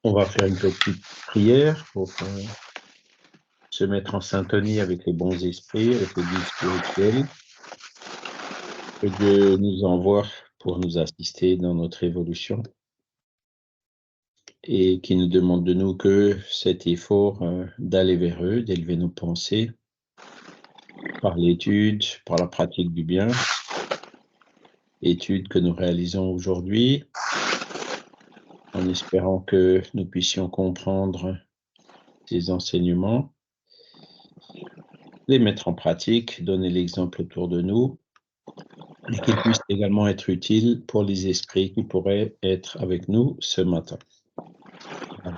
On va faire une petite prière pour se mettre en syntonie avec les bons esprits, avec le guide spirituel, que Dieu nous envoie pour nous assister dans notre évolution et qui nous demande de nous que cet effort d'aller vers eux, d'élever nos pensées par l'étude, par la pratique du bien, étude que nous réalisons aujourd'hui, en espérant que nous puissions comprendre ces enseignements, les mettre en pratique, donner l'exemple autour de nous, et qu'il puisse également être utile pour les esprits qui pourraient être avec nous ce matin. Voilà.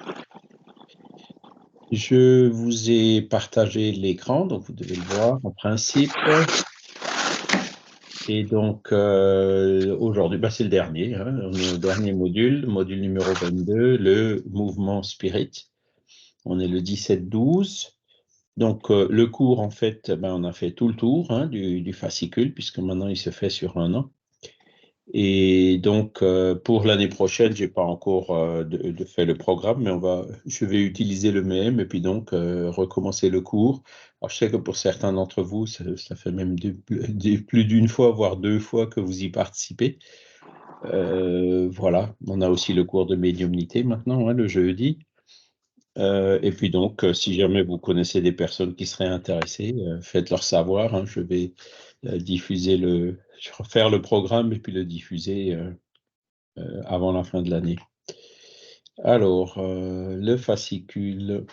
Je vous ai partagé l'écran, donc vous devez le voir en principe. Et donc, aujourd'hui, c'est le dernier, on est au dernier module numéro 22, le mouvement spirit. On est le 17-12. Donc, le cours, en fait, on a fait tout le tour du fascicule, puisque maintenant, il se fait sur 1 an. Et donc, pour l'année prochaine, j'ai pas encore de fait le programme, mais je vais utiliser le même et puis donc recommencer le cours. Alors, je sais que pour certains d'entre vous, ça fait même plus d'une fois, voire 2 fois que vous y participez. Voilà, on a aussi le cours de médiumnité maintenant, le jeudi. Et puis donc, si jamais vous connaissez des personnes qui seraient intéressées, faites-leur savoir. Je vais faire le programme et puis le diffuser avant la fin de l'année. Alors, le fascicule,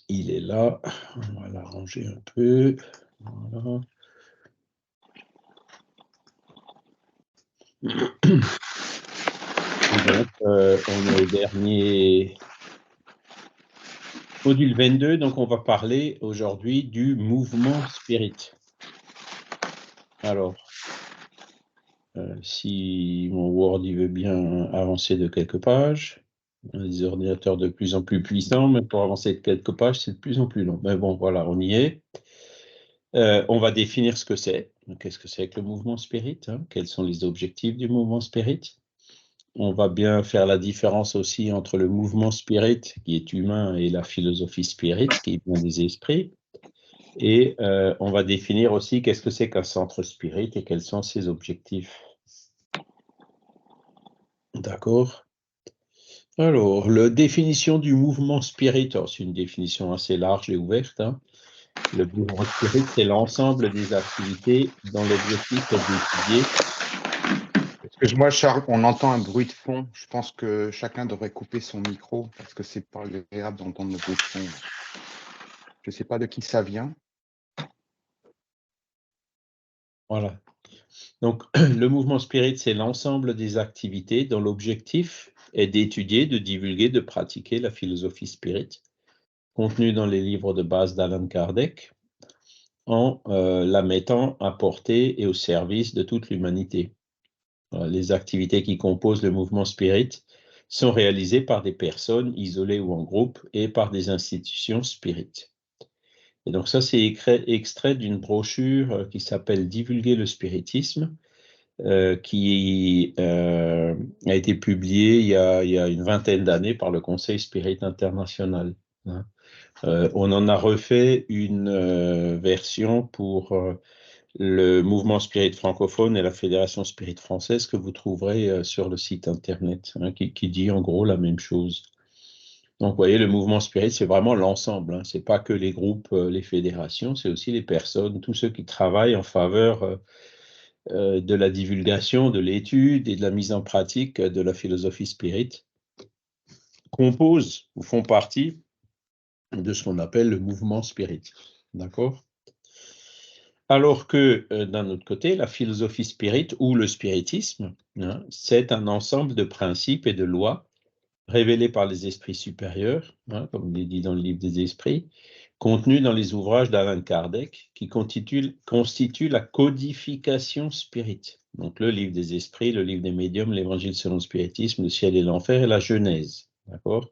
il est là. On va l'arranger un peu. Voilà. Et donc, on est au dernier module 22, donc on va parler aujourd'hui du mouvement spirit. Alors, si mon Word il veut bien avancer de quelques pages, on a des ordinateurs de plus en plus puissants, mais pour avancer de quelques pages, c'est de plus en plus long. Mais bon, voilà, on y est. On va définir ce que c'est. Qu'est-ce que c'est que le mouvement spirit, Quels sont les objectifs du mouvement spirit? On va bien faire la différence aussi entre le mouvement spirit, qui est humain, et la philosophie spirit, qui vient des esprits. Et on va définir aussi qu'est-ce que c'est qu'un centre spirit et quels sont ses objectifs. D'accord? Alors, la définition du mouvement spirit, c'est une définition assez large et ouverte. Le mouvement spirit, c'est l'ensemble des activités dont l'objectif est d'étudier. Excuse-moi, Charles, on entend un bruit de fond. Je pense que chacun devrait couper son micro parce que c'est pas agréable d'entendre le bruit de fond. Je ne sais pas de qui ça vient. Voilà. Donc, le mouvement spirit, c'est l'ensemble des activités dont l'objectif est d'étudier, de divulguer, de pratiquer la philosophie spirit, contenue dans les livres de base d'Alan Kardec, en la mettant à portée et au service de toute l'humanité. Les activités qui composent le mouvement spirit sont réalisées par des personnes isolées ou en groupe et par des institutions spirites. Et donc ça, c'est extrait d'une brochure qui s'appelle « Divulguer le spiritisme », qui a été publiée il y a une vingtaine d'années par le Conseil Spirit International. On en a refait une version pour le mouvement spirit francophone et la Fédération spirit française que vous trouverez sur le site internet, qui dit en gros la même chose. Donc, vous voyez, le mouvement spirit, c'est vraiment l'ensemble. C'est pas que les groupes, les fédérations, c'est aussi les personnes, tous ceux qui travaillent en faveur de la divulgation, de l'étude et de la mise en pratique de la philosophie spirit, composent ou font partie de ce qu'on appelle le mouvement spirit. D'accord ? Alors que, d'un autre côté, la philosophie spirit ou le spiritisme, c'est un ensemble de principes et de lois révélés par les esprits supérieurs, comme il est dit dans le livre des esprits, contenus dans les ouvrages d'Alan Kardec, qui constituent la codification spirit. Donc le livre des esprits, le livre des médiums, l'évangile selon le spiritisme, le ciel et l'enfer et la Genèse. D'accord ?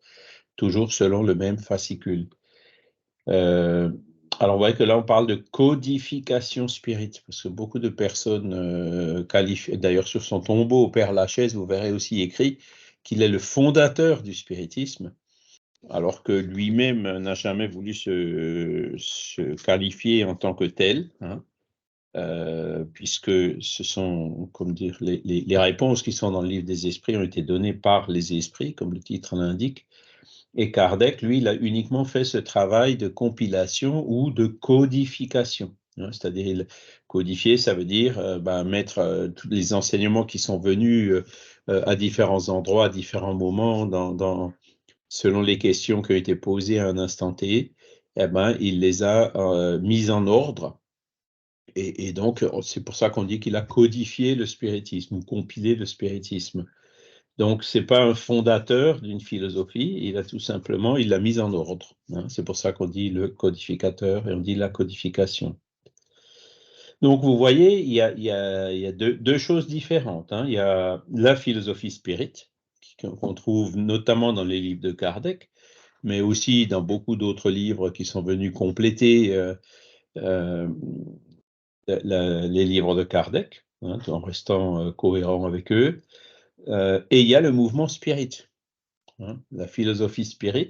Toujours selon le même fascicule. Alors, vous voyez que là, on parle de codification spirit, parce que beaucoup de personnes qualifient, d'ailleurs sur son tombeau au Père Lachaise, vous verrez aussi écrit qu'il est le fondateur du spiritisme, alors que lui-même n'a jamais voulu se qualifier en tant que tel, hein, puisque ce sont, comme dire, les réponses qui sont dans le livre des esprits ont été données par les esprits, comme le titre l'indique, et Kardec, lui, il a uniquement fait ce travail de compilation ou de codification. Hein, c'est-à-dire, codifier, ça veut dire mettre tous les enseignements qui sont venus à différents endroits, à différents moments, selon les questions qui ont été posées à un instant T, il les a mis en ordre. Et donc, c'est pour ça qu'on dit qu'il a codifié le spiritisme ou compilé le spiritisme. Donc, ce n'est pas un fondateur d'une philosophie, il l'a mise en ordre. Hein. C'est pour ça qu'on dit le codificateur et on dit la codification. Donc, vous voyez, il y a deux choses différentes. Hein. Il y a la philosophie spirit, qu'on trouve notamment dans les livres de Kardec, mais aussi dans beaucoup d'autres livres qui sont venus compléter les livres de Kardec, hein, en restant cohérent avec eux. Et il y a le mouvement spirit. Hein. La philosophie spirit,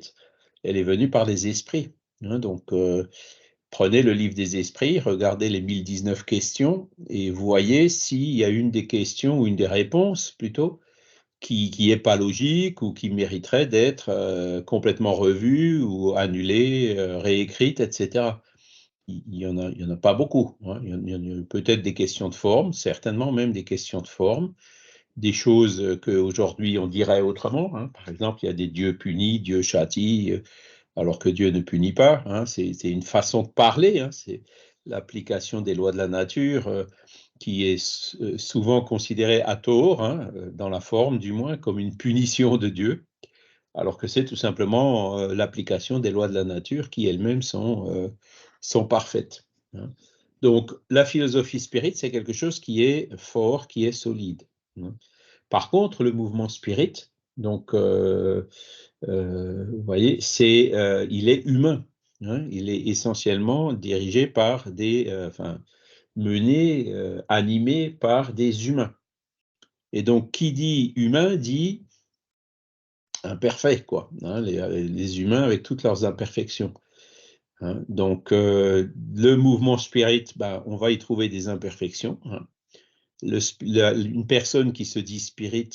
elle est venue par les esprits. Hein. Donc, prenez le livre des esprits, regardez les 1019 questions et voyez s'il y a une des questions ou une des réponses plutôt qui n'est pas logique ou qui mériterait d'être complètement revue ou annulée, réécrite, etc. Il y en a pas beaucoup. Hein. Il y en a peut-être des questions de forme, certainement même des questions de forme, des choses qu'aujourd'hui on dirait autrement. Hein. Par exemple, il y a des dieux punis, Dieu châtie, alors que Dieu ne punit pas. Hein. C'est une façon de parler. Hein. C'est l'application des lois de la nature qui est souvent considérée à tort, hein, dans la forme du moins, comme une punition de Dieu, alors que c'est tout simplement l'application des lois de la nature qui elles-mêmes sont parfaites. Hein. Donc, la philosophie spirit, c'est quelque chose qui est fort, qui est solide. Hein. Par contre, le mouvement spirit, donc, vous voyez, il est humain. Hein. Il est essentiellement dirigé par mené, animé par des humains. Et donc, qui dit humain dit imparfait, quoi. Hein, les humains avec toutes leurs imperfections. Hein. Donc, le mouvement spirit, on va y trouver des imperfections. Hein. Une personne qui se dit spirit,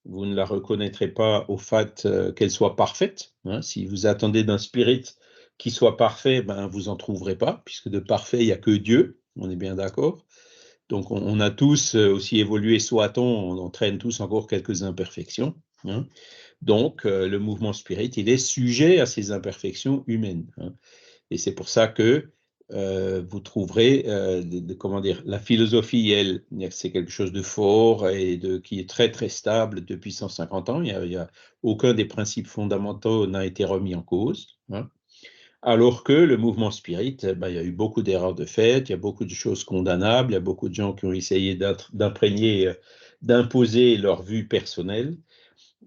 vous ne la reconnaîtrez pas au fait qu'elle soit parfaite. Hein. Si vous attendez d'un spirit qui soit parfait, vous n'en trouverez pas, puisque de parfait, il n'y a que Dieu. On est bien d'accord. Donc, on a tous, aussi évolué soit-on, on entraîne tous encore quelques imperfections. Hein. Donc, le mouvement spirit, il est sujet à ces imperfections humaines. Hein. Et c'est pour ça que vous trouverez, comment dire, la philosophie, elle, c'est quelque chose de fort et qui est très, très stable depuis 150 ans. Il y a aucun des principes fondamentaux n'a été remis en cause. Hein. Alors que le mouvement spirit, il y a eu beaucoup d'erreurs de fait, il y a beaucoup de choses condamnables, il y a beaucoup de gens qui ont essayé d'imposer leur vue personnelle.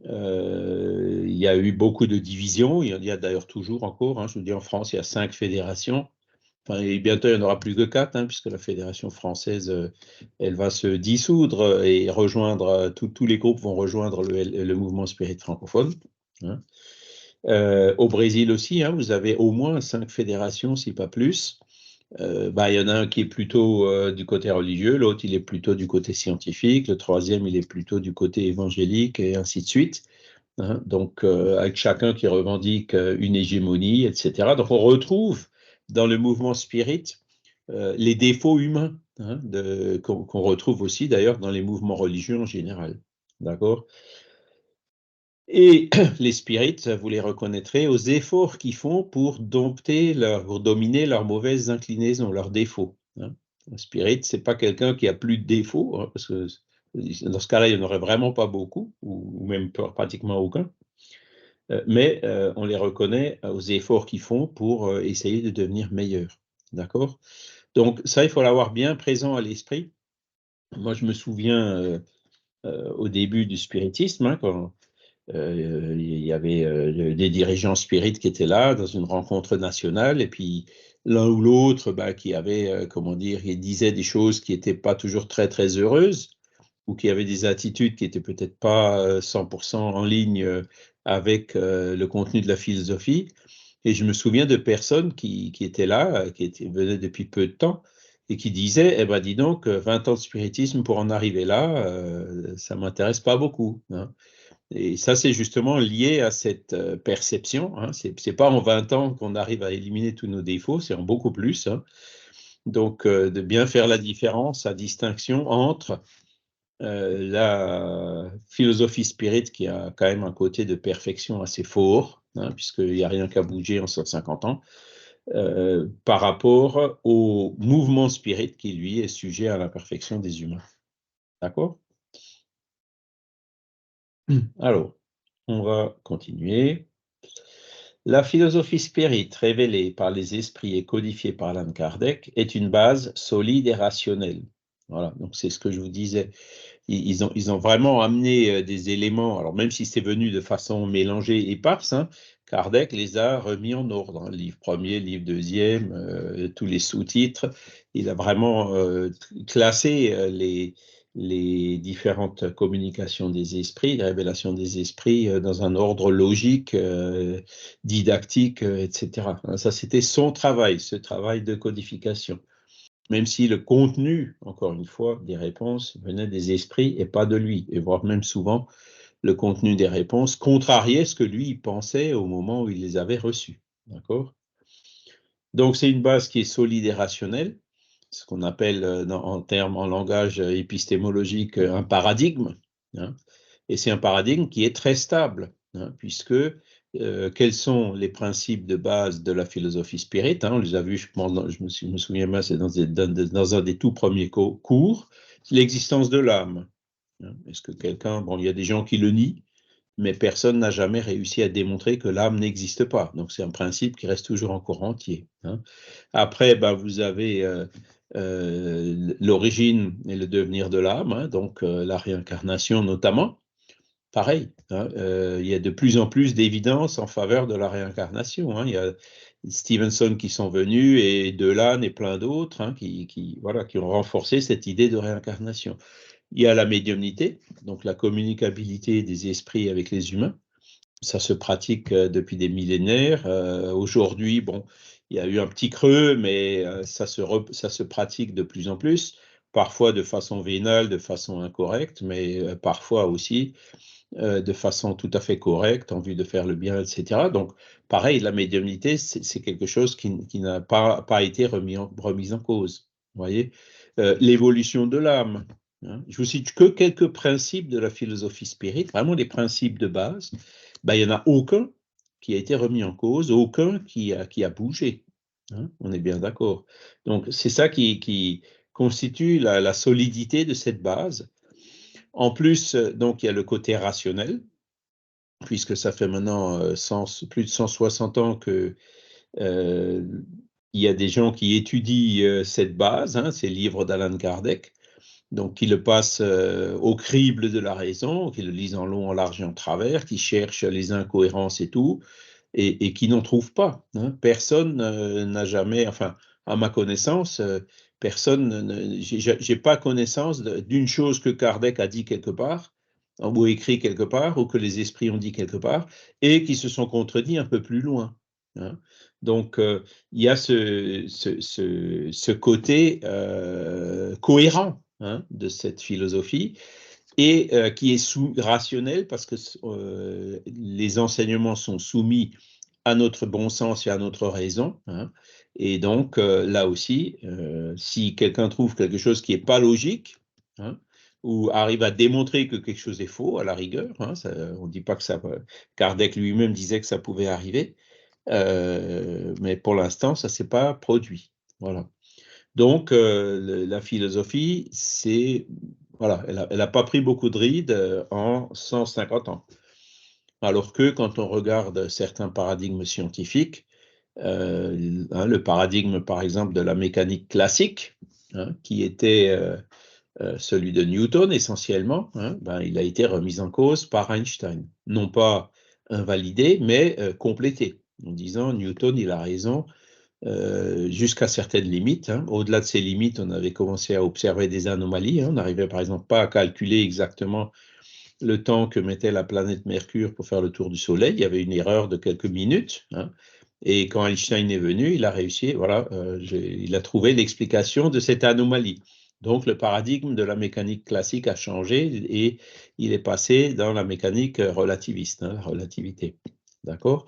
Il y a eu beaucoup de divisions, il y a d'ailleurs toujours encore. Hein, je vous dis, en France, il y a 5 fédérations. Enfin, et bientôt, il n'y en aura plus que 4, hein, puisque la fédération française, elle va se dissoudre et rejoindre, tous les groupes vont rejoindre le mouvement spirit francophone. Hein. Au Brésil aussi, hein, vous avez au moins 5 fédérations, si pas plus. Il y en a un qui est plutôt du côté religieux, l'autre il est plutôt du côté scientifique, le troisième il est plutôt du côté évangélique et ainsi de suite. Hein. Donc avec chacun qui revendique une hégémonie, etc. Donc on retrouve dans le mouvement spirit les défauts humains, hein, qu'on retrouve aussi d'ailleurs dans les mouvements religieux en général. D'accord ? Et les spirites, vous les reconnaîtrez aux efforts qu'ils font pour dominer leurs mauvaises inclinaisons, leurs défauts. Hein. Un spirit, c'est pas quelqu'un qui a plus de défauts, hein, parce que dans ce cas-là, il n'y en aurait vraiment pas beaucoup, ou même pratiquement aucun. Mais on les reconnaît aux efforts qu'ils font pour essayer de devenir meilleurs. D'accord ? Donc ça, il faut l'avoir bien présent à l'esprit. Moi, je me souviens au début du spiritisme, hein, quand il y avait des dirigeants spirites qui étaient là dans une rencontre nationale, et puis l'un ou l'autre qui avait, comment dire, il disait des choses qui n'étaient pas toujours très, très heureuses, ou qui avaient des attitudes qui n'étaient peut-être pas 100% en ligne avec le contenu de la philosophie. Et je me souviens de personnes qui étaient là, venaient depuis peu de temps, et qui disaient, eh ben dis donc, 20 ans de spiritisme pour en arriver là, ça ne m'intéresse pas beaucoup. Hein. Et ça, c'est justement lié à cette perception. Hein. Ce n'est pas en 20 ans qu'on arrive à éliminer tous nos défauts, c'est en beaucoup plus. Hein. Donc, de bien faire la différence, la distinction entre la philosophie spirit, qui a quand même un côté de perfection assez fort, hein, puisqu'il n'y a rien qu'à bouger en 150 ans, par rapport au mouvement spirit qui, lui, est sujet à l'imperfection des humains. D'accord? Alors, on va continuer. La philosophie spirit révélée par les esprits et codifiée par Allan Kardec est une base solide et rationnelle. Voilà, donc c'est ce que je vous disais. Ils ont vraiment amené des éléments, alors même si c'est venu de façon mélangée et éparse, hein, Kardec les a remis en ordre, hein, livre premier, livre deuxième, tous les sous-titres. Il a vraiment classé les différentes communications des esprits, les révélations des esprits dans un ordre logique, didactique, etc. Ça, c'était son travail, ce travail de codification. Même si le contenu, encore une fois, des réponses venait des esprits et pas de lui, et voire même souvent, le contenu des réponses contrariait ce que lui pensait au moment où il les avait reçues. D'accord ? Donc, c'est une base qui est solide et rationnelle, ce qu'on appelle en langage épistémologique un paradigme. Hein, et c'est un paradigme qui est très stable, hein, puisque quels sont les principes de base de la philosophie spirit, hein, on les a vus, je me souviens bien, c'est dans un des tout premiers cours, l'existence de l'âme. Hein, est-ce que quelqu'un, bon, il y a des gens qui le nient, mais personne n'a jamais réussi à démontrer que l'âme n'existe pas. Donc, c'est un principe qui reste toujours encore entier. Hein. Après, ben, vous avez l'origine et le devenir de l'âme, hein, donc la réincarnation notamment. Pareil, hein, il y a de plus en plus d'évidence en faveur de la réincarnation. Hein. Il y a Stevenson qui sont venus et Delane et plein d'autres hein, qui ont renforcé cette idée de réincarnation. Il y a la médiumnité, donc la communicabilité des esprits avec les humains. Ça se pratique depuis des millénaires. Aujourd'hui, bon, il y a eu un petit creux, mais ça se pratique de plus en plus, parfois de façon vénale, de façon incorrecte, mais parfois aussi de façon tout à fait correcte, en vue de faire le bien, etc. Donc, pareil, la médiumnité, c'est quelque chose qui n'a pas été remis en cause. Vous voyez, l'évolution de l'âme. Hein. Je vous cite que quelques principes de la philosophie spirit, vraiment les principes de base. Ben, il n'y en a aucun qui a été remis en cause, aucun qui a bougé. Hein. On est bien d'accord. Donc, c'est ça qui constitue la solidité de cette base. En plus, donc, il y a le côté rationnel, puisque ça fait maintenant plus de 160 ans que il y a des gens qui étudient cette base, hein, ces livres d'Allan Kardec, donc qui le passent au crible de la raison, qui le lisent en long, en large et en travers, qui cherchent les incohérences et tout, et qui n'en trouvent pas. Hein. Personne n'a jamais, enfin, à ma connaissance, j'ai pas connaissance d'une chose que Kardec a dit quelque part, ou écrit quelque part, ou que les esprits ont dit quelque part, et qui se sont contredits un peu plus loin. Hein. Donc, il y a ce côté cohérent hein, de cette philosophie, et qui est rationnel parce que les enseignements sont soumis à notre bon sens et à notre raison. Hein. Et donc, là aussi, si quelqu'un trouve quelque chose qui n'est pas logique, hein, ou arrive à démontrer que quelque chose est faux, à la rigueur, hein, on ne dit pas que ça... Kardec lui-même disait que ça pouvait arriver, mais pour l'instant, ça ne s'est pas produit. Voilà. Donc, la philosophie, c'est... Voilà, elle n'a pas pris beaucoup de rides en 150 ans. Alors que quand on regarde certains paradigmes scientifiques, hein, le paradigme par exemple de la mécanique classique, hein, qui était celui de Newton essentiellement, hein, ben, il a été remis en cause par Einstein. Non pas invalidé, mais complété, en disant Newton, il a raison, jusqu'à certaines limites. Hein. Au-delà de ces limites, on avait commencé à observer des anomalies. Hein. On n'arrivait par exemple pas à calculer exactement le temps que mettait la planète Mercure pour faire le tour du Soleil. Il y avait une erreur de quelques minutes. Hein. Et quand Einstein est venu, il a réussi, voilà, il a trouvé l'explication de cette anomalie. Donc le paradigme de la mécanique classique a changé et il est passé dans la mécanique relativiste, hein, la relativité. D'accord?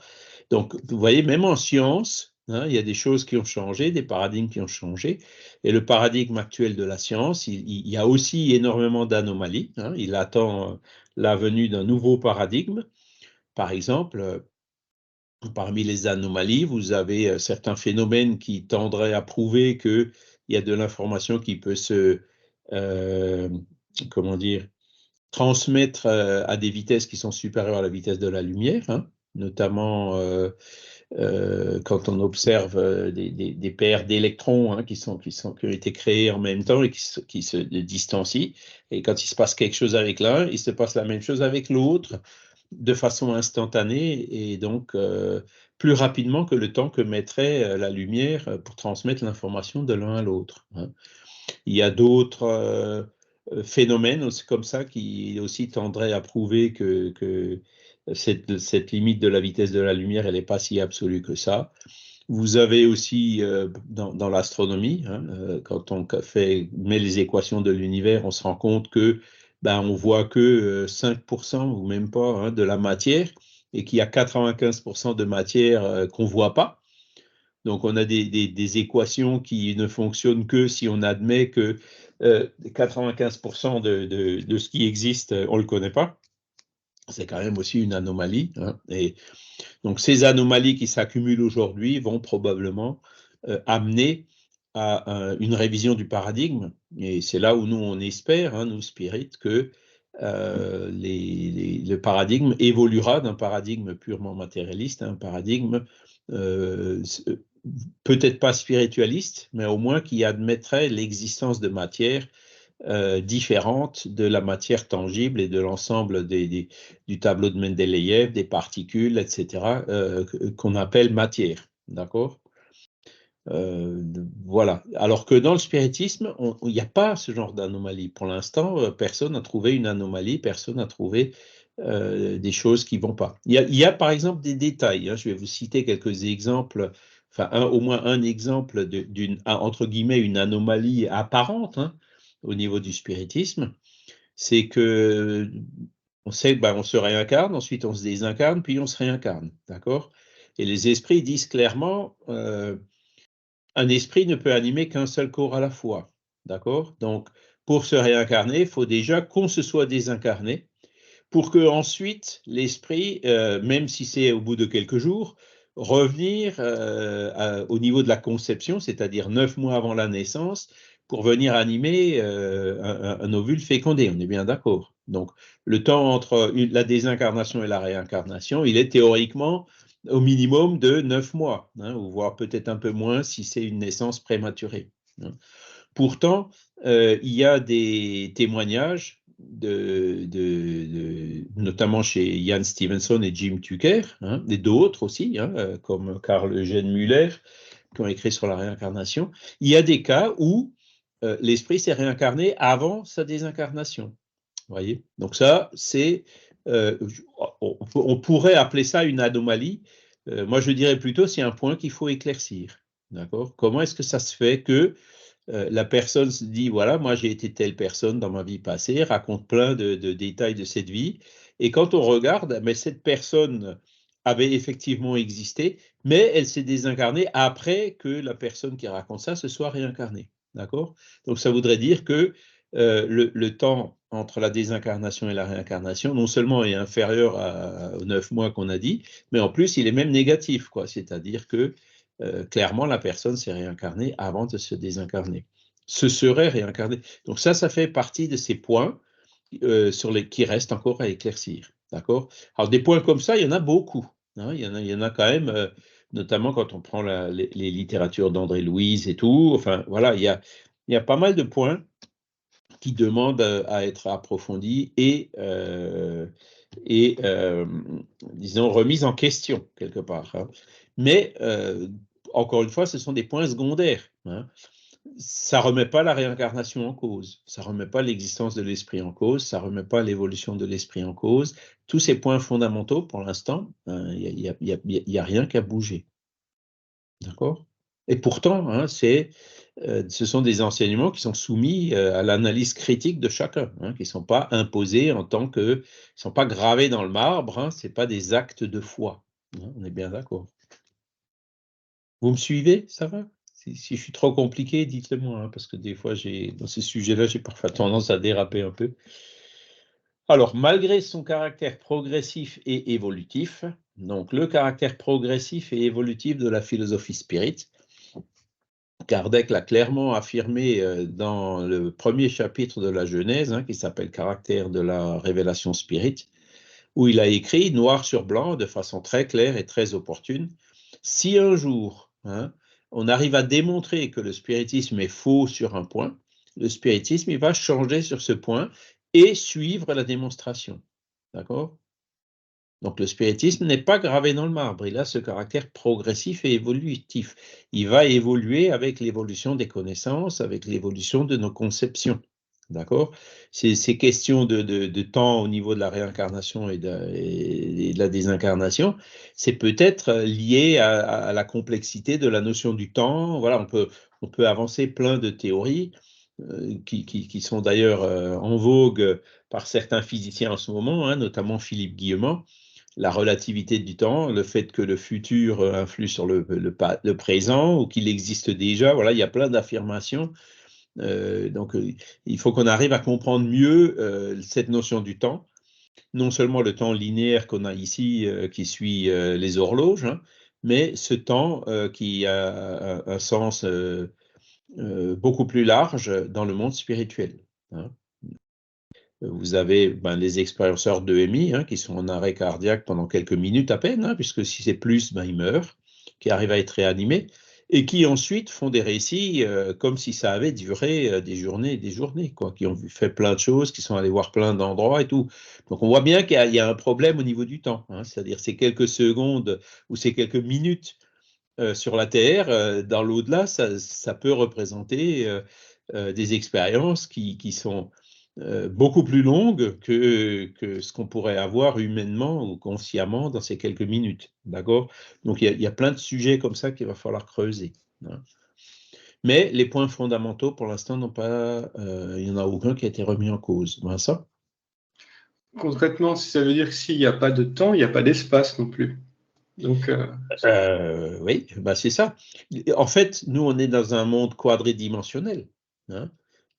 Donc vous voyez, même en science, hein, il y a des choses qui ont changé, des paradigmes qui ont changé. Et le paradigme actuel de la science, il y a aussi énormément d'anomalies. Hein, il attend la venue d'un nouveau paradigme. Par exemple, parmi les anomalies, vous avez certains phénomènes qui tendraient à prouver qu'il y a de l'information qui peut se, comment dire, transmettre à des vitesses qui sont supérieures à la vitesse de la lumière, hein, notamment quand on observe des paires d'électrons hein, qui ont été créés en même temps et qui se distancient. Et quand il se passe quelque chose avec l'un, il se passe la même chose avec l'autre de façon instantanée et donc plus rapidement que le temps que mettrait la lumière pour transmettre l'information de l'un à l'autre. Hein. Il y a d'autres phénomènes aussi comme ça qui aussi tendraient à prouver que cette limite de la vitesse de la lumière, elle n'est pas si absolue que ça. Vous avez aussi dans l'astronomie, hein, quand on met les équations de l'univers, on se rend compte que on voit que 5% ou même pas hein, de la matière et qu'il y a 95% de matière qu'on ne voit pas. Donc on a des équations qui ne fonctionnent que si on admet que 95% de ce qui existe, on ne le connaît pas. C'est quand même aussi une anomalie. Hein, et donc ces anomalies qui s'accumulent aujourd'hui vont probablement amener à une révision du paradigme. Et c'est là où nous, on espère, hein, nous, Spirit, que le paradigme évoluera d'un paradigme purement matérialiste à un paradigme peut-être pas spiritualiste, mais au moins qui admettrait l'existence de matière différente de la matière tangible et de l'ensemble du tableau de Mendeleïev, des particules, etc., qu'on appelle matière. D'accord? Voilà. Alors que dans le spiritisme, il n'y a pas ce genre d'anomalie. Pour l'instant, personne n'a trouvé une anomalie, personne n'a trouvé des choses qui ne vont pas. Il y a par exemple des détails. Hein, je vais vous citer quelques exemples, enfin au moins un exemple d'une, entre guillemets, une anomalie apparente hein, au niveau du spiritisme. C'est que on sait on se réincarne, ensuite on se désincarne, puis on se réincarne. D'accord? Et les esprits disent clairement un esprit ne peut animer qu'un seul corps à la fois. D'accord? Donc, pour se réincarner, il faut déjà qu'on se soit désincarné pour que ensuite l'esprit, même si c'est au bout de quelques jours, revenir au niveau de la conception, c'est-à-dire 9 mois avant la naissance, pour venir animer un ovule fécondé. On est bien d'accord. Donc, le temps entre la désincarnation et la réincarnation, il est théoriquement au minimum de 9 mois, hein, ou voire peut-être un peu moins si c'est une naissance prématurée. Hein. Pourtant, il y a des témoignages, notamment chez Ian Stevenson et Jim Tucker, hein, et d'autres aussi, hein, comme Carl Eugène Müller, qui ont écrit sur la réincarnation. Il y a des cas où l'esprit s'est réincarné avant sa désincarnation. Voyez. Donc ça, c'est, on pourrait appeler ça une anomalie. Moi, je dirais plutôt c'est un point qu'il faut éclaircir. D'accord? Comment est-ce que ça se fait que la personne se dit, voilà, moi j'ai été telle personne dans ma vie passée, raconte plein de détails de cette vie, et quand on regarde, mais cette personne avait effectivement existé, mais elle s'est désincarnée après que la personne qui raconte ça se soit réincarnée. D'accord? Donc ça voudrait dire que le temps entre la désincarnation et la réincarnation, non seulement est inférieur aux 9 mois qu'on a dit, mais en plus il est même négatif, quoi. C'est-à-dire que clairement, la personne s'est réincarnée avant de se désincarner. Se serait réincarnée. Donc ça fait partie de ces points qui restent encore à éclaircir. D'accord? Alors des points comme ça, il y en a beaucoup. Hein, il y en a quand même, notamment quand on prend les littératures d'André Louise et tout. Enfin, voilà, il y a pas mal de points qui demandent à être approfondis et disons, remis en question quelque part. Hein. Mais encore une fois, ce sont des points secondaires. Hein. Ça ne remet pas la réincarnation en cause, ça ne remet pas l'existence de l'esprit en cause, ça ne remet pas l'évolution de l'esprit en cause. Tous ces points fondamentaux, pour l'instant, il n'y a rien qu'à bouger. D'accord? Et pourtant, hein, ce sont des enseignements qui sont soumis à l'analyse critique de chacun, hein, qui ne sont pas imposés en tant que, ils ne sont pas gravés dans le marbre, hein, ce n'est pas des actes de foi. Hein, on est bien d'accord. Vous me suivez? Ça va? Si je suis trop compliqué, dites-le moi, hein, parce que des fois, dans ces sujets-là, j'ai parfois tendance à déraper un peu. Alors, malgré son caractère progressif et évolutif, donc le caractère progressif et évolutif de la philosophie spirit, Kardec l'a clairement affirmé dans le premier chapitre de la Genèse, hein, qui s'appelle Caractère de la révélation spirit, où il a écrit noir sur blanc, de façon très claire et très opportune, si un jour, hein, on arrive à démontrer que le spiritisme est faux sur un point, le spiritisme il va changer sur ce point et suivre la démonstration. D'accord? Donc le spiritisme n'est pas gravé dans le marbre, il a ce caractère progressif et évolutif. Il va évoluer avec l'évolution des connaissances, avec l'évolution de nos conceptions. D'accord? Ces questions de temps au niveau de la réincarnation et de la désincarnation, c'est peut-être lié à la complexité de la notion du temps. Voilà, on peut avancer plein de théories qui sont d'ailleurs en vogue par certains physiciens en ce moment, hein, notamment Philippe Guillemot. La relativité du temps, le fait que le futur influe sur le présent ou qu'il existe déjà. Voilà, il y a plein d'affirmations. Donc, il faut qu'on arrive à comprendre mieux cette notion du temps. Non seulement le temps linéaire qu'on a ici, qui suit les horloges, hein, mais ce temps qui a un sens beaucoup plus large dans le monde spirituel. Hein. Vous avez les expérienceurs d'EMI qui sont en arrêt cardiaque pendant quelques minutes à peine, hein, puisque si c'est plus, ils meurent, qui arrivent à être réanimés, et qui ensuite font des récits comme si ça avait duré des journées et des journées, quoi, qui ont fait plein de choses, qui sont allés voir plein d'endroits et tout. Donc on voit bien qu'il y a un problème au niveau du temps, hein, c'est-à-dire ces quelques secondes ou ces quelques minutes sur la Terre, dans l'au-delà, ça peut représenter des expériences qui sont beaucoup plus longues que ce qu'on pourrait avoir humainement ou consciemment dans ces quelques minutes. D'accord? Donc, il y a plein de sujets comme ça qu'il va falloir creuser. Hein. Mais les points fondamentaux, pour l'instant, n'ont pas, il n'y en a aucun qui a été remis en cause. Vincent? Concrètement, ça veut dire que s'il n'y a pas de temps, il n'y a pas d'espace non plus. Donc, oui, c'est ça. En fait, nous, on est dans un monde quadridimensionnel. Hein.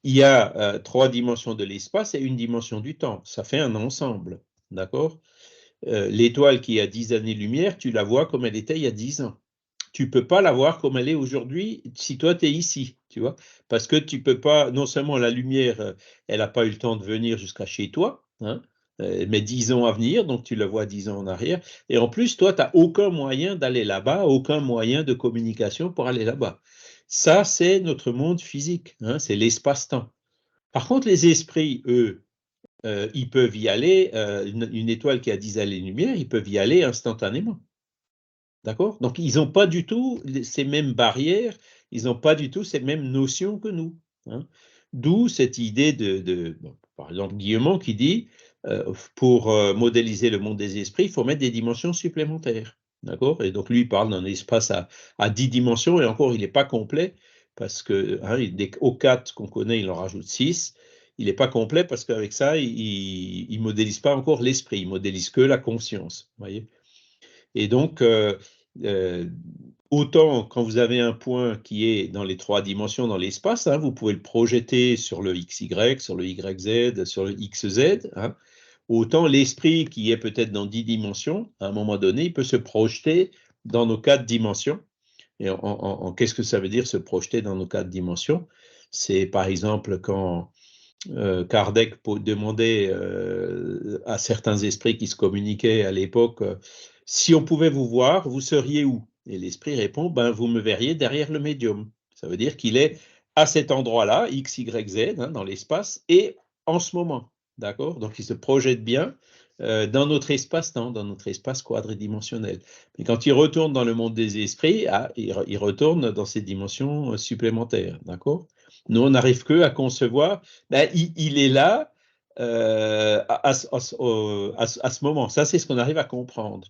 Il y a 3 dimensions de l'espace et une dimension du temps. Ça fait un ensemble. D'accord? L'étoile qui a 10 années-lumière, tu la vois comme elle était il y a 10 ans. Tu ne peux pas la voir comme elle est aujourd'hui si toi, tu es ici. Tu vois? Parce que tu peux pas, non seulement la lumière, elle n'a pas eu le temps de venir jusqu'à chez toi, hein, mais 10 ans à venir, donc tu la vois 10 ans en arrière. Et en plus, toi, tu n'as aucun moyen d'aller là-bas, aucun moyen de communication pour aller là-bas. Ça, c'est notre monde physique, hein, c'est l'espace-temps. Par contre, les esprits, eux, ils peuvent y aller, une étoile qui a 10 années-lumière, ils peuvent y aller instantanément. D'accord? Donc, ils n'ont pas du tout ces mêmes barrières, ils n'ont pas du tout ces mêmes notions que nous. Hein. D'où cette idée par exemple, Guillemot qui dit, pour modéliser le monde des esprits, il faut mettre des dimensions supplémentaires. D'accord? Et donc, lui, il parle d'un espace à 10 dimensions, et encore, il n'est pas complet, parce que aux 4 qu'on connaît, il en rajoute 6. Il n'est pas complet parce qu'avec ça, il ne modélise pas encore l'esprit, il modélise que la conscience. Voyez? Et donc, autant quand vous avez un point qui est dans les 3 dimensions dans l'espace, hein, vous pouvez le projeter sur le XY, sur le YZ, sur le XZ, hein, autant l'esprit qui est peut-être dans 10 dimensions, à un moment donné, il peut se projeter dans nos 4 dimensions. Et qu'est-ce que ça veut dire se projeter dans nos 4 dimensions? C'est par exemple quand Kardec demandait à certains esprits qui se communiquaient à l'époque, si on pouvait vous voir, vous seriez où? Et l'esprit répond, vous me verriez derrière le médium. Ça veut dire qu'il est à cet endroit-là, X, Y, Z, hein, dans l'espace, et en ce moment. D'accord? Donc il se projette bien dans notre espace-temps, dans notre espace quadridimensionnel. Mais quand il retourne dans le monde des esprits, il retourne dans ces dimensions supplémentaires, d'accord? Nous, on n'arrive que à concevoir, il est là à ce moment. Ça, c'est ce qu'on arrive à comprendre.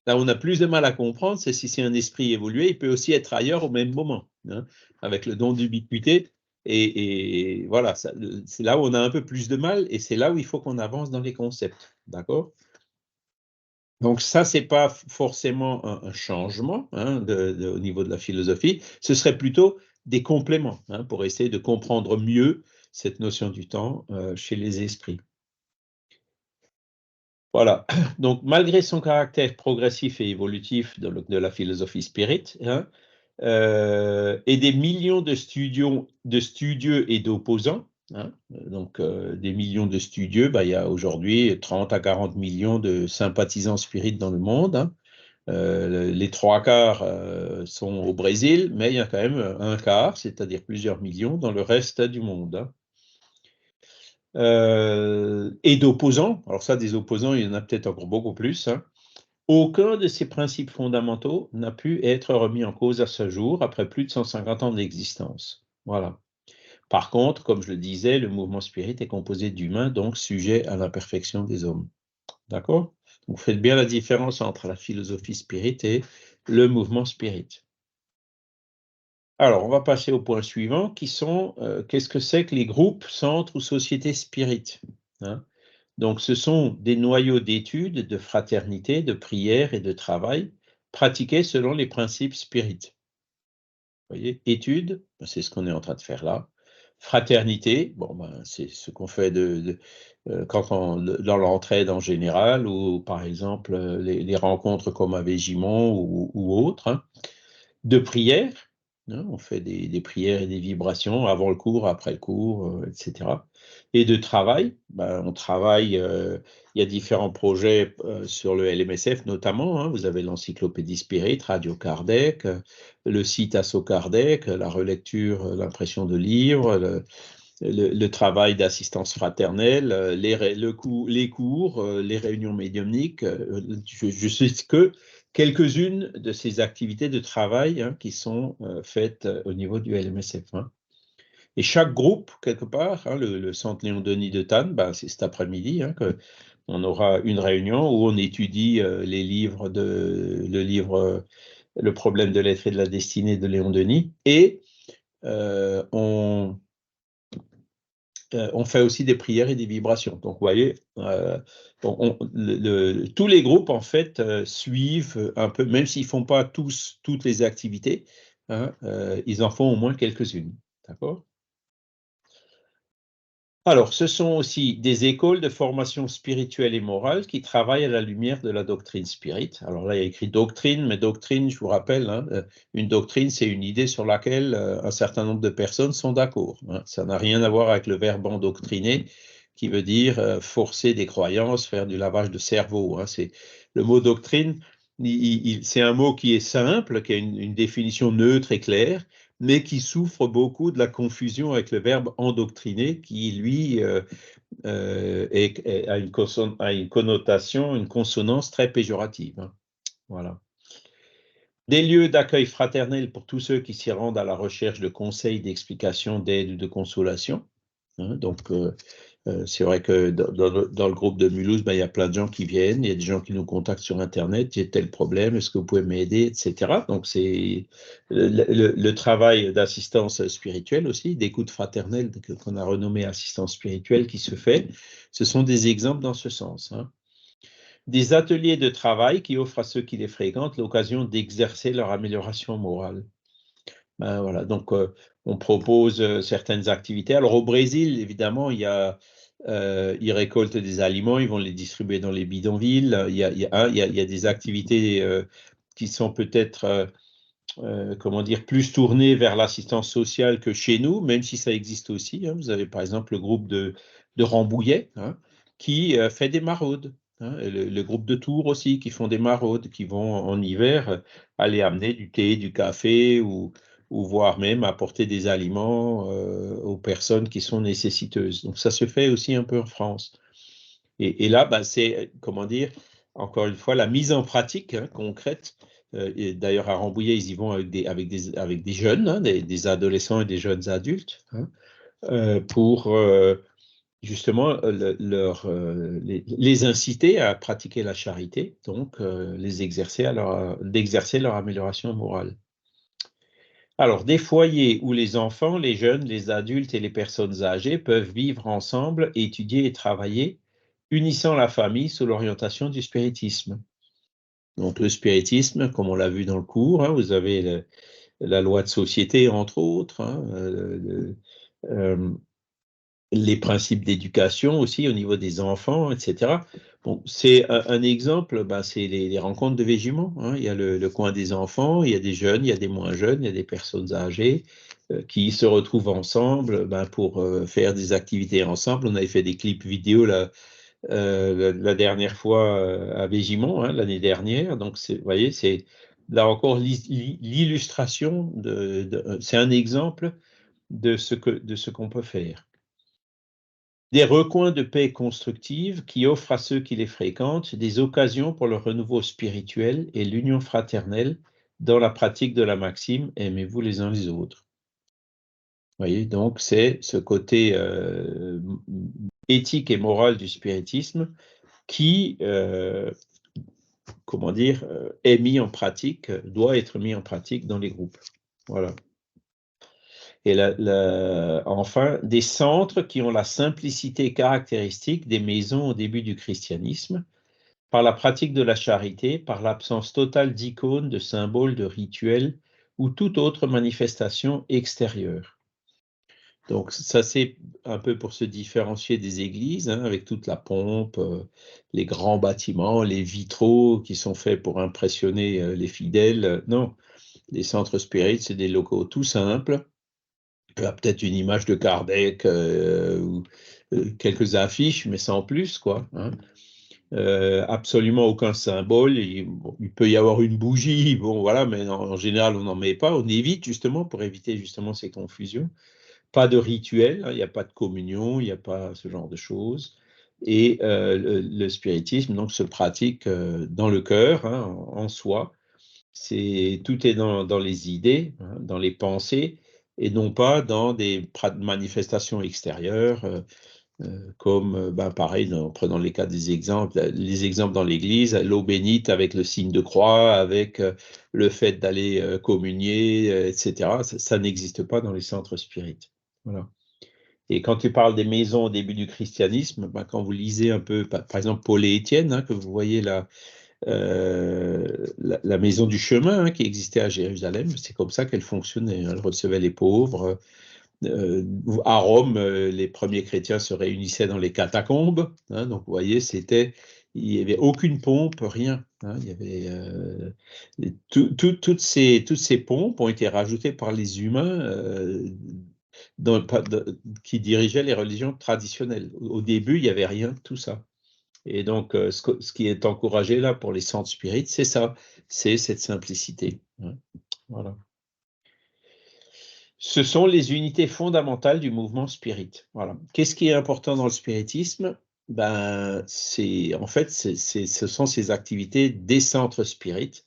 Là, on a plus de mal à comprendre, c'est si c'est un esprit évolué, il peut aussi être ailleurs au même moment, hein, avec le don d'ubiquité. Et voilà, c'est là où on a un peu plus de mal, et c'est là où il faut qu'on avance dans les concepts, d'accord? Donc ça, c'est pas forcément un changement, hein, au niveau de la philosophie, ce serait plutôt des compléments, hein, pour essayer de comprendre mieux cette notion du temps chez les esprits. Voilà, donc malgré son caractère progressif et évolutif de la philosophie spirit, hein, et des millions de studieux et d'opposants, hein, donc des millions de studieux, il y a aujourd'hui 30 à 40 millions de sympathisants spirit dans le monde, hein. Les 3/4 sont au Brésil, mais il y a quand même un quart, c'est-à-dire plusieurs millions dans le reste du monde, hein. Et d'opposants, alors ça, des opposants, il y en a peut-être encore beaucoup plus, hein. Aucun de ces principes fondamentaux n'a pu être remis en cause à ce jour, après plus de 150 ans d'existence. Voilà. Par contre, comme je le disais, le mouvement spirit est composé d'humains, donc sujet à l'imperfection des hommes. D'accord? Vous faites bien la différence entre la philosophie spirit et le mouvement spirit. Alors, on va passer au point suivant, qui sont, qu'est-ce que c'est que les groupes, centres ou sociétés spirit, hein? Donc, ce sont des noyaux d'études, de fraternité, de prière et de travail pratiqués selon les principes spirit. Vous voyez, études, c'est ce qu'on est en train de faire là. Fraternité, c'est ce qu'on fait dans l'entraide en général, ou par exemple les rencontres comme à Végimont ou autres, hein. De prière, hein, on fait des prières et des vibrations avant le cours, après le cours, etc. Et de travail, on travaille, il y a différents projets sur le LMSF notamment, hein, vous avez l'encyclopédie Spirit, Radio Kardec, le site Asso Kardec, la relecture, l'impression de livres, le travail d'assistance fraternelle, les cours, les réunions médiumniques, je sais que quelques-unes de ces activités de travail, hein, qui sont faites au niveau du LMSF, hein. Et chaque groupe, quelque part, hein, le centre Léon Denis de Tannes, c'est cet après-midi, hein, qu'on aura une réunion où on étudie les livres le livre Le problème de l'être et de la destinée de Léon Denis, et on fait aussi des prières et des vibrations. Donc, vous voyez, tous les groupes, en fait, suivent un peu, même s'ils ne font pas tous toutes les activités, hein, ils en font au moins quelques-unes. D'accord? Alors, ce sont aussi des écoles de formation spirituelle et morale qui travaillent à la lumière de la doctrine spirit. Alors là, il y a écrit doctrine, mais doctrine, je vous rappelle, hein, une doctrine, c'est une idée sur laquelle un certain nombre de personnes sont d'accord, hein. Ça n'a rien à voir avec le verbe endoctriner, qui veut dire forcer des croyances, faire du lavage de cerveau, hein. Le mot doctrine, c'est un mot qui est simple, qui a une définition neutre et claire, mais qui souffre beaucoup de la confusion avec le verbe endoctriner, qui, lui, a une connotation, une consonance très péjorative, hein. Voilà. Des lieux d'accueil fraternel pour tous ceux qui s'y rendent à la recherche de conseils, d'explications, d'aide ou de consolation, hein. Donc, c'est vrai que dans le groupe de Mulhouse, il y a plein de gens qui viennent, il y a des gens qui nous contactent sur Internet, j'ai tel problème, est-ce que vous pouvez m'aider, etc. Donc, c'est le travail d'assistance spirituelle aussi, d'écoute fraternelle qu'on a renommé assistance spirituelle qui se fait. Ce sont des exemples dans ce sens, hein. Des ateliers de travail qui offrent à ceux qui les fréquentent l'occasion d'exercer leur amélioration morale. Voilà, donc on propose certaines activités. Alors au Brésil, évidemment, ils récoltent des aliments, ils vont les distribuer dans les bidonvilles. Il y a des activités qui sont peut-être, comment dire, plus tournées vers l'assistance sociale que chez nous, même si ça existe aussi, hein. Vous avez par exemple le groupe de Rambouillet, hein, qui fait des maraudes, hein, et le groupe de Tours aussi, qui font des maraudes, qui vont en hiver aller amener du thé, du café ou voire même apporter des aliments aux personnes qui sont nécessiteuses. Donc ça se fait aussi un peu en France. Et là, bah, c'est, comment dire, encore une fois, la mise en pratique concrète. Et d'ailleurs, à Rambouillet, ils y vont avec des jeunes, hein, des adolescents et des jeunes adultes, hein, pour justement les inciter à pratiquer la charité, donc d'exercer leur amélioration morale. Alors, des foyers où les enfants, les jeunes, les adultes et les personnes âgées peuvent vivre ensemble, étudier et travailler, unissant la famille sous l'orientation du spiritisme. Donc, le spiritisme, comme on l'a vu dans le cours, hein, vous avez la loi de société, entre autres, hein, les principes d'éducation aussi au niveau des enfants, etc. Bon, c'est un exemple, ben, c'est les rencontres de végéments, hein. Il y a le coin des enfants, il y a des jeunes, il y a des moins jeunes, il y a des personnes âgées qui se retrouvent ensemble ben, pour faire des activités ensemble. On avait fait des clips vidéo là, la dernière fois à Végimont, hein, l'année dernière. Donc, vous voyez, c'est là encore l'illustration, c'est un exemple de ce qu'on peut faire. Des recoins de paix constructive qui offrent à ceux qui les fréquentent des occasions pour le renouveau spirituel et l'union fraternelle dans la pratique de la maxime « Aimez-vous les uns les autres ». Vous voyez, donc c'est ce côté éthique et moral du spiritisme qui, comment dire, est mis en pratique, doit être mis en pratique dans les groupes. Voilà. Et enfin, des centres qui ont la simplicité caractéristique des maisons au début du christianisme, par la pratique de la charité, par l'absence totale d'icônes, de symboles, de rituels ou toute autre manifestation extérieure. Donc ça, c'est un peu pour se différencier des églises, hein, avec toute la pompe, les grands bâtiments, les vitraux qui sont faits pour impressionner les fidèles. Non, les centres spirites, c'est des locaux tout simples. Il y a peut-être une image de Kardec ou quelques affiches, mais sans plus, quoi, hein. Absolument aucun symbole. Il peut y avoir une bougie, bon voilà, mais en général on n'en met pas. On évite justement pour éviter justement ces confusions. Pas de rituel, hein, il n'y a pas de communion, il n'y a pas ce genre de choses. Et le spiritisme donc se pratique dans le cœur, hein, en soi. Tout est dans les idées, hein, dans les pensées, et non pas dans des manifestations extérieures, comme, ben, pareil, prenons les cas des exemples, les exemples dans l'Église, l'eau bénite avec le signe de croix, avec le fait d'aller communier, etc. Ça n'existe pas dans les centres spirites. Voilà. Et quand tu parles des maisons au début du christianisme, ben, quand vous lisez un peu, par exemple, Paul et Étienne, hein, que vous voyez là, la maison du chemin, hein, qui existait à Jérusalem, c'est comme ça qu'elle fonctionnait, hein. Elle recevait les pauvres. À Rome, les premiers chrétiens se réunissaient dans les catacombes, hein, donc vous voyez, il n'y avait aucune pompe, rien, hein, il y avait toutes ces pompes ont été rajoutées par les humains qui dirigeaient les religions traditionnelles. Au début, il n'y avait rien de tout ça. Et donc, ce qui est encouragé là pour les centres spirites, c'est ça, c'est cette simplicité, hein. Voilà. Ce sont les unités fondamentales du mouvement spirit. Voilà. Qu'est-ce qui est important dans le spiritisme? Ben, en fait, ce sont ces activités des centres spirites,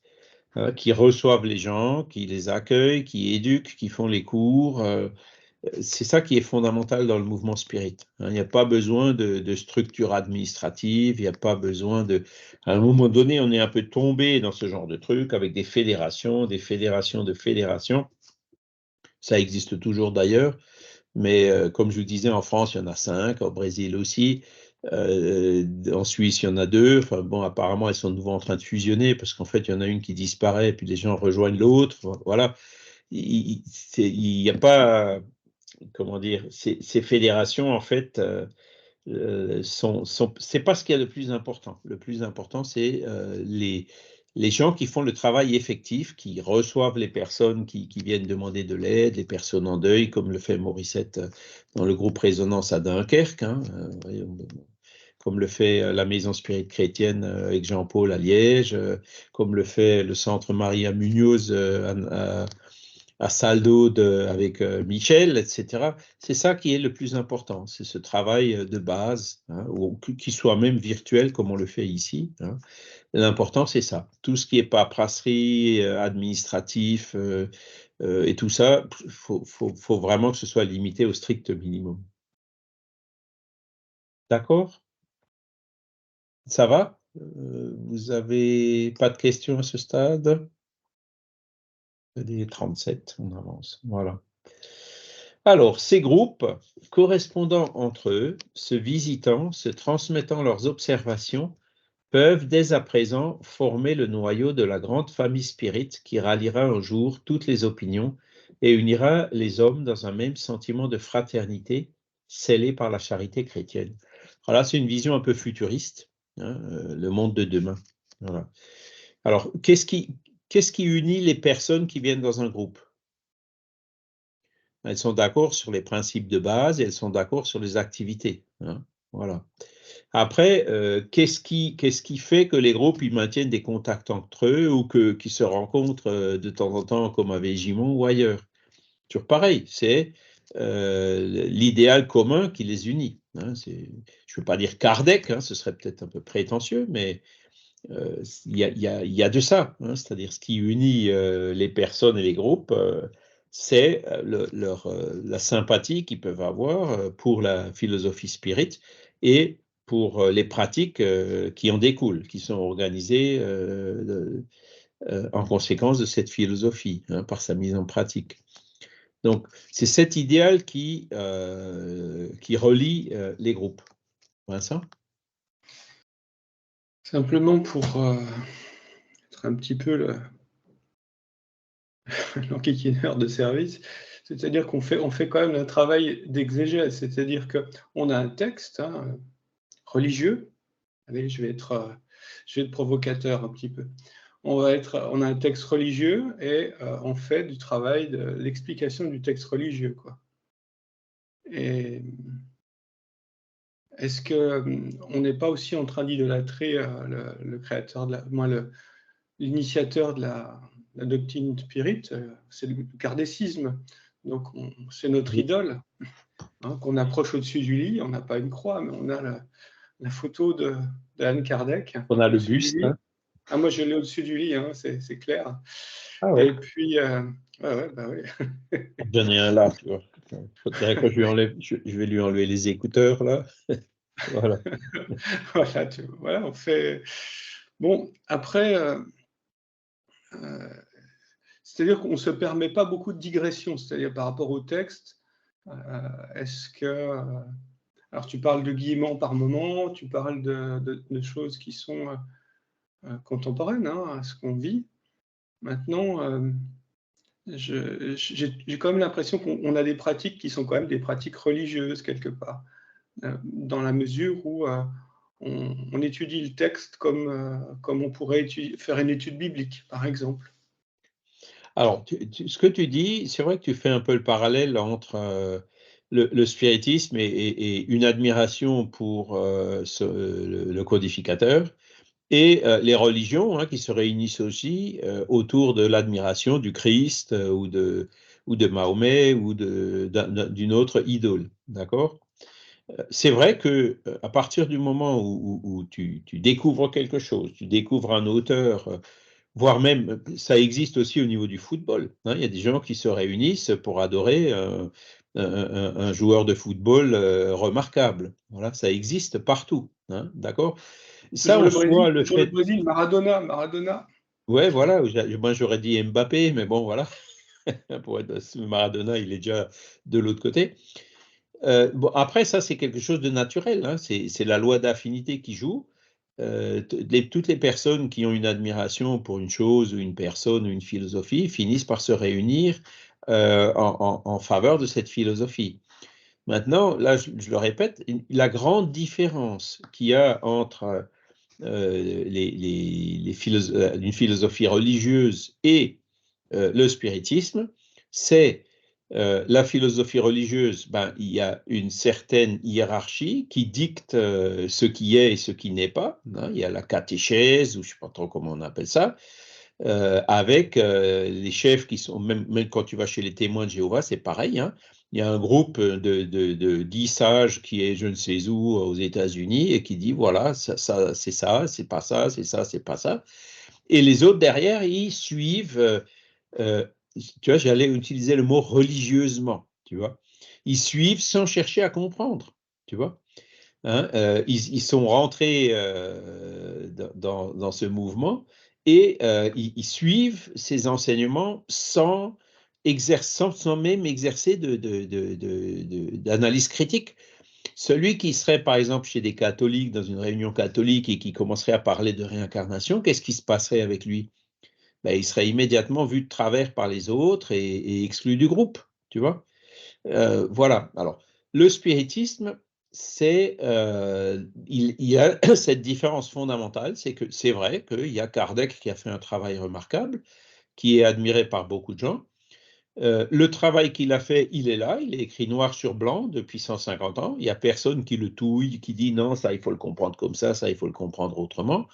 hein, qui reçoivent les gens, qui les accueillent, qui éduquent, qui font les cours. C'est ça qui est fondamental dans le mouvement spirit, hein. Il n'y a pas besoin de structure administrative, il n'y a pas besoin de... À un moment donné, on est un peu tombé dans ce genre de truc avec des fédérations de fédérations. Ça existe toujours d'ailleurs, mais comme je vous disais, en France, il y en a 5, au Brésil aussi, en Suisse, il y en a 2. Enfin bon, apparemment, elles sont de nouveau en train de fusionner parce qu'en fait, il y en a une qui disparaît et puis les gens rejoignent l'autre. Voilà. Il n'y a pas, comment dire, ces fédérations, en fait, c'est pas ce qu'il y a de plus important. Le plus important, c'est les gens qui font le travail effectif, qui reçoivent les personnes qui viennent demander de l'aide, les personnes en deuil, comme le fait Morissette dans le groupe Résonance à Dunkerque, hein, comme le fait la Maison Spirit Chrétienne avec Jean-Paul à Liège, comme le fait le Centre Maria Munoz à Saldo avec Michel, etc. C'est ça qui est le plus important, c'est ce travail de base, hein, qui soit même virtuel comme on le fait ici. Hein. L'important, c'est ça. Tout ce qui est paperasserie, administratif et tout ça, faut vraiment que ce soit limité au strict minimum. D'accord? Ça va? Vous avez pas de questions à ce stade? Il est 37, on avance. Voilà. Alors, ces groupes, correspondant entre eux, se visitant, se transmettant leurs observations, peuvent dès à présent former le noyau de la grande famille spirit qui ralliera un jour toutes les opinions et unira les hommes dans un même sentiment de fraternité scellé par la charité chrétienne. Voilà, c'est une vision un peu futuriste, hein, le monde de demain. Voilà. Alors, qu'est-ce qui unit les personnes qui viennent dans un groupe? Elles sont d'accord sur les principes de base et elles sont d'accord sur les activités. Hein, voilà. Après, qu'est-ce qui fait que les groupes ils maintiennent des contacts entre eux ou qu'ils se rencontrent de temps en temps comme à Végimont ou ailleurs? Toujours pareil, c'est l'idéal commun qui les unit. Hein, je ne veux pas dire Kardec, hein, ce serait peut-être un peu prétentieux, mais il y a de ça. Hein, c'est-à-dire ce qui unit les personnes et les groupes, c'est la sympathie qu'ils peuvent avoir pour la philosophie spirit et pour les pratiques qui en découlent, qui sont organisées en conséquence de cette philosophie, hein, par sa mise en pratique. Donc, c'est cet idéal qui relie les groupes. Vincent ? Simplement pour être un petit peu l'enquiquineur de service, c'est-à-dire qu'on fait quand même un travail d'exégèse, c'est-à-dire qu'on a un texte religieux. Allez, je vais être provocateur un petit peu. On a un texte religieux et on fait du travail de l'explication du texte religieux, quoi. Et est-ce qu'on n'est pas aussi en train d'idolâtrer le créateur, l'initiateur de la doctrine spirit, c'est le kardécisme. Donc c'est notre idole, hein, qu'on approche au-dessus du lit. On n'a pas une croix, mais on a la photo de Allan Kardec. On a le buste. Hein. Ah, moi, je l'ai au-dessus du lit, hein, c'est clair. Ah ouais. Et puis, ouais, bah oui. J'en ai un là, tu vois. Faudrait que je vais lui enlever les écouteurs, là. Voilà. Voilà, on fait... Bon, après, c'est-à-dire qu'on ne se permet pas beaucoup de digressions, c'est-à-dire par rapport au texte. Est-ce que... alors, tu parles de guillemets par moment, tu parles de choses qui sont contemporaines, hein, à ce qu'on vit. Maintenant, j'ai quand même l'impression qu'on a des pratiques qui sont quand même des pratiques religieuses, quelque part, dans la mesure où on étudie le texte comme on pourrait faire une étude biblique, par exemple. Alors, ce que tu dis, c'est vrai que tu fais un peu le parallèle entre le spiritisme et une admiration pour le codificateur et les religions, hein, qui se réunissent aussi autour de l'admiration du Christ ou de Mahomet ou d'une autre idole. D'accord? C'est vrai que à partir du moment où tu découvres quelque chose, tu découvres un auteur, voire même, ça existe aussi au niveau du football. Hein, il y a des gens qui se réunissent pour adorer un joueur de football remarquable. Voilà, ça existe partout. Hein, d'accord? Ça, en soi, le Pour le fait. Brésil, Maradona. Ouais, voilà, moi j'aurais dit Mbappé, mais bon, voilà. Pour être Maradona, il est déjà de l'autre côté. Bon, après, ça, c'est quelque chose de naturel. Hein, c'est la loi d'affinité qui joue. Toutes les personnes qui ont une admiration pour une chose ou une personne ou une philosophie finissent par se réunir en faveur de cette philosophie. Maintenant, là, je le répète, la grande différence qu'il y a entre une philosophie religieuse et le spiritisme, c'est la philosophie religieuse, ben, il y a une certaine hiérarchie qui dicte ce qui est et ce qui n'est pas. Hein, il y a la catéchèse, ou je ne sais pas trop comment on appelle ça. avec les chefs qui sont, même quand tu vas chez les témoins de Jéhovah, c'est pareil, hein. Il y a un groupe de 10 sages qui est je ne sais où aux États-Unis et qui dit voilà, c'est pas ça, c'est ça, c'est pas ça. Et les autres derrière, ils suivent, tu vois, j'allais utiliser le mot religieusement, tu vois. Ils suivent sans chercher à comprendre, tu vois. Hein, ils sont rentrés dans ce mouvement et ils suivent ces enseignements sans même exercer d'analyse critique. Celui qui serait, par exemple, chez des catholiques, dans une réunion catholique et qui commencerait à parler de réincarnation, qu'est-ce qui se passerait avec lui? Ben, il serait immédiatement vu de travers par les autres et exclu du groupe, tu vois. Voilà. Alors, le spiritisme, il y a cette différence fondamentale, c'est que c'est vrai qu'il y a Kardec qui a fait un travail remarquable, qui est admiré par beaucoup de gens. Le travail qu'il a fait, il est là, il est écrit noir sur blanc depuis 150 ans. Il n'y a personne qui le touille, qui dit non, ça il faut le comprendre comme ça il faut le comprendre autrement.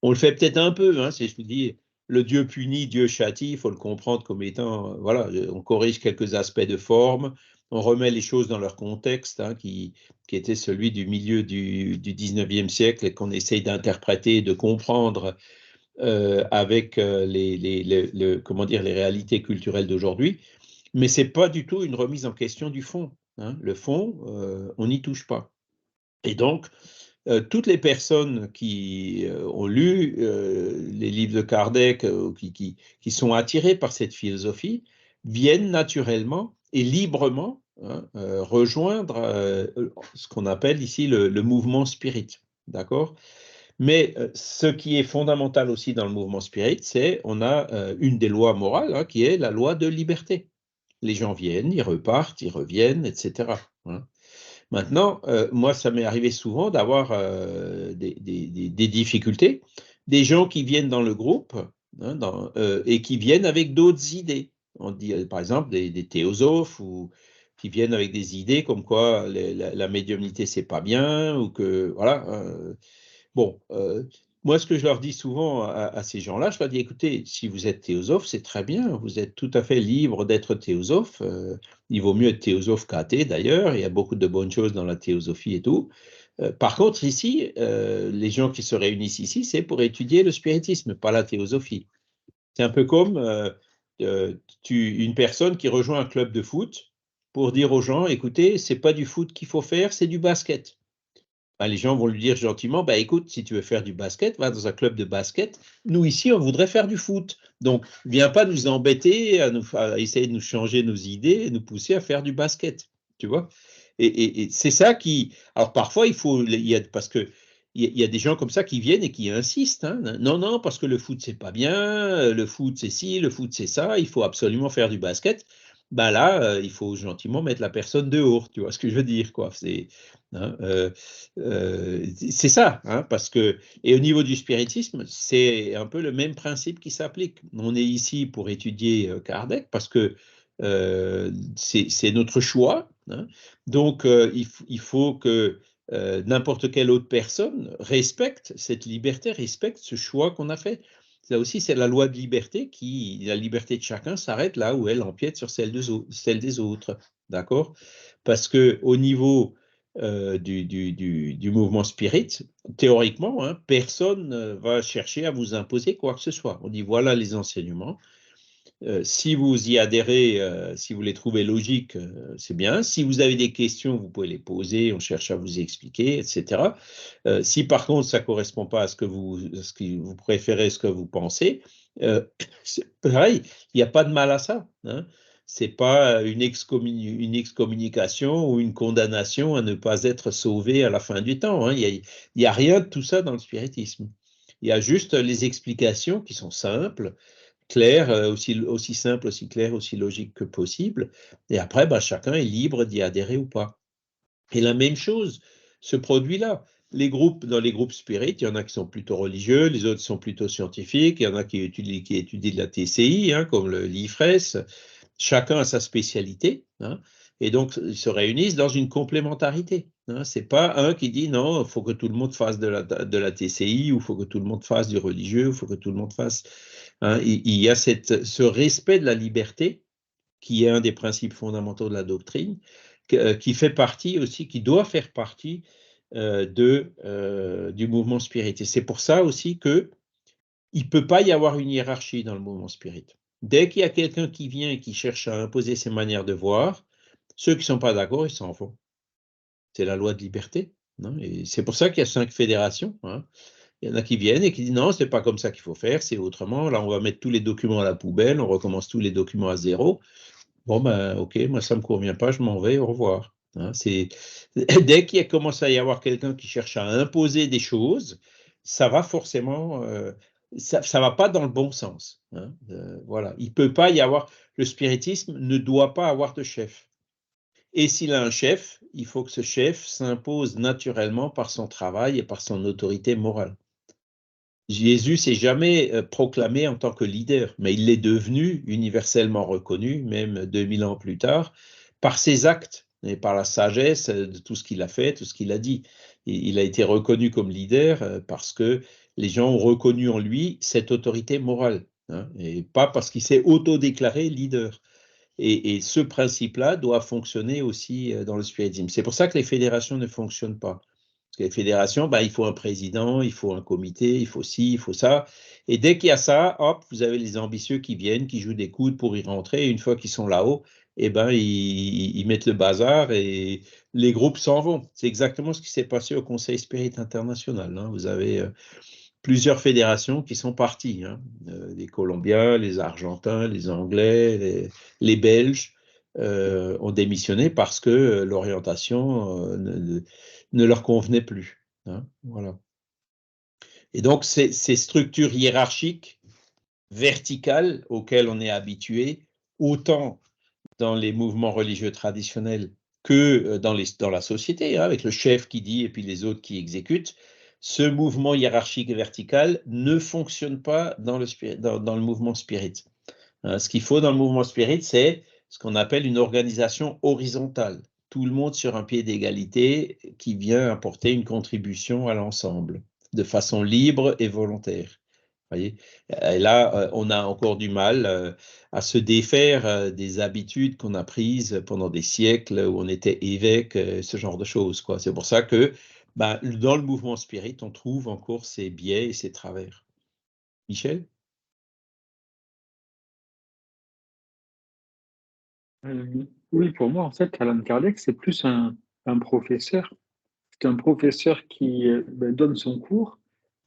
On le fait peut-être un peu, hein, si je vous dis le Dieu punit, Dieu châtie, il faut le comprendre comme étant, voilà, on corrige quelques aspects de forme, on remet les choses dans leur contexte, hein, qui était celui du milieu du 19e siècle et qu'on essaye d'interpréter, de comprendre avec comment dire, les réalités culturelles d'aujourd'hui, mais ce n'est pas du tout une remise en question du fond. Hein. Le fond, on n'y touche pas. Et donc, toutes les personnes qui ont lu les livres de Kardec, qui sont attirées par cette philosophie, viennent naturellement et librement, hein, rejoindre ce qu'on appelle ici le mouvement spirit. D'accord ? Mais ce qui est fondamental aussi dans le mouvement spirit, c'est on a une des lois morales, hein, qui est la loi de liberté. Les gens viennent, ils repartent, ils reviennent, etc. Hein. Maintenant, moi, ça m'est arrivé souvent d'avoir des difficultés, des gens qui viennent dans le groupe, hein, et qui viennent avec d'autres idées. On dit, par exemple, des théosophes ou qui viennent avec des idées comme quoi la médiumnité, c'est pas bien, ou que, voilà. Bon, moi, ce que je leur dis souvent à ces gens-là, je leur dis, écoutez, si vous êtes théosophe, c'est très bien, vous êtes tout à fait libre d'être théosophe. Il vaut mieux être théosophe qu'athée, d'ailleurs, il y a beaucoup de bonnes choses dans la théosophie et tout. Par contre, ici, les gens qui se réunissent ici, c'est pour étudier le spiritisme, pas la théosophie. C'est un peu comme une personne qui rejoint un club de foot pour dire aux gens, écoutez, c'est pas du foot qu'il faut faire, c'est du basket. Ben, les gens vont lui dire gentiment, bah, écoute, si tu veux faire du basket, va dans un club de basket. Nous, ici, on voudrait faire du foot. Donc, viens pas nous embêter, à essayer de nous changer nos idées, et nous pousser à faire du basket. Tu vois? Et c'est ça qui... Alors, parfois, parce que il y a des gens comme ça qui viennent et qui insistent. Hein. Non, non, parce que le foot, c'est pas bien, le foot, c'est ci, le foot, c'est ça, il faut absolument faire du basket. Ben là, il faut gentiment mettre la personne dehors, tu vois ce que je veux dire, quoi. Hein, c'est ça, hein, parce que, et au niveau du spiritisme, c'est un peu le même principe qui s'applique. On est ici pour étudier Kardec parce que c'est notre choix. Hein. Donc, il faut que n'importe quelle autre personne respecte cette liberté, respecte ce choix qu'on a fait. Ça aussi, c'est la loi de liberté la liberté de chacun s'arrête là où elle empiète sur celle des autres. D'accord ? Parce que au niveau du mouvement spirit, théoriquement, hein, personne ne va chercher à vous imposer quoi que ce soit. On dit voilà les enseignements. Si vous y adhérez, si vous les trouvez logiques, c'est bien. Si vous avez des questions, vous pouvez les poser, on cherche à vous expliquer, etc. Si par contre ça ne correspond pas à ce que vous préférez, ce que vous pensez, c'est pareil, il n'y a pas de mal à ça. Hein. Ce n'est pas une excommunication ou une condamnation à ne pas être sauvé à la fin du temps. Hein. Il n'y a rien de tout ça dans le spiritisme. Il y a juste les explications qui sont simples, clair, aussi simple, aussi clair, aussi logique que possible. Et après, bah, chacun est libre d'y adhérer ou pas. Et la même chose se produit là. Dans les groupes spirites, il y en a qui sont plutôt religieux, les autres sont plutôt scientifiques, il y en a qui étudient de la TCI, hein, comme l'IFRES. Chacun a sa spécialité. Hein, Et donc, ils se réunissent dans une complémentarité. Hein. Ce n'est pas un qui dit non, il faut que tout le monde fasse de la TCI, ou il faut que tout le monde fasse du religieux, il faut que tout le monde fasse. Hein. Il y a ce respect de la liberté, qui est un des principes fondamentaux de la doctrine, qui fait partie aussi, qui doit faire partie du mouvement spirit. Et c'est pour ça aussi qu'il ne peut pas y avoir une hiérarchie dans le mouvement spirit. Dès qu'il y a quelqu'un qui vient et qui cherche à imposer ses manières de voir, ceux qui ne sont pas d'accord, ils s'en vont. C'est la loi de liberté. Hein, et c'est pour ça qu'il y a 5 fédérations. Hein. Il y en a qui viennent et qui disent non, ce n'est pas comme ça qu'il faut faire, c'est autrement. Là, on va mettre tous les documents à la poubelle, on recommence tous les documents à zéro. Bon, ben, ok, moi, ça ne me convient pas, je m'en vais, au revoir. Hein, dès qu'il commence à y avoir quelqu'un qui cherche à imposer des choses, ça va forcément, ça ne va pas dans le bon sens. Hein, voilà, il ne peut pas y avoir, le spiritisme ne doit pas avoir de chef. Et s'il a un chef, il faut que ce chef s'impose naturellement par son travail et par son autorité morale. Jésus s'est jamais proclamé en tant que leader, mais il l'est devenu universellement reconnu, même 2000 ans plus tard, par ses actes et par la sagesse de tout ce qu'il a fait, tout ce qu'il a dit. Et il a été reconnu comme leader parce que les gens ont reconnu en lui cette autorité morale, hein, et pas parce qu'il s'est autodéclaré leader. Et ce principe-là doit fonctionner aussi dans le spiritisme. C'est pour ça que les fédérations ne fonctionnent pas. Parce que les fédérations, il faut un président, il faut un comité, il faut ci, il faut ça. Et dès qu'il y a ça, hop, vous avez les ambitieux qui viennent, qui jouent des coudes pour y rentrer. Et une fois qu'ils sont là-haut, ils mettent le bazar et les groupes s'en vont. C'est exactement ce qui s'est passé au Conseil Spirit International. Hein. Vous avez plusieurs fédérations qui sont parties. Hein. Les Colombiens, les Argentins, les Anglais, les Belges ont démissionné parce que l'orientation ne leur convenait plus. Hein. Voilà. Et donc, ces structures hiérarchiques, verticales, auxquelles on est habitué, autant dans les mouvements religieux traditionnels que dans la société, hein, avec le chef qui dit et puis les autres qui exécutent, ce mouvement hiérarchique et vertical ne fonctionne pas dans le mouvement spirit. Hein, ce qu'il faut dans le mouvement spirit, c'est ce qu'on appelle une organisation horizontale. Tout le monde sur un pied d'égalité qui vient apporter une contribution à l'ensemble, de façon libre et volontaire. Voyez, et là, on a encore du mal à se défaire des habitudes qu'on a prises pendant des siècles où on était évêque, ce genre de choses, quoi. C'est pour ça que dans le mouvement spirit, on trouve encore ces biais et ces travers. Michel? Oui, pour moi, en fait, Alan Kardec, c'est plus un professeur. C'est un professeur qui donne son cours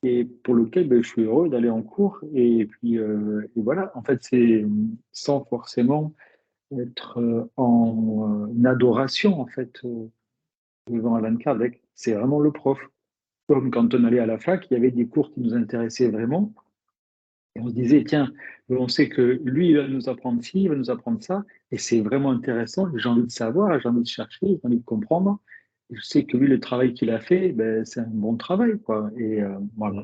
et pour lequel je suis heureux d'aller en cours. Et puis, et voilà, en fait, c'est sans forcément être en adoration, en fait, devant Alan Kardec. C'est vraiment le prof. Comme quand on allait à la fac, il y avait des cours qui nous intéressaient vraiment. Et on se disait, tiens, on sait que lui, il va nous apprendre ci, il va nous apprendre ça, et c'est vraiment intéressant, j'ai envie de savoir, j'ai envie de chercher, j'ai envie de comprendre. Et je sais que lui, le travail qu'il a fait, c'est un bon travail, quoi. Et voilà.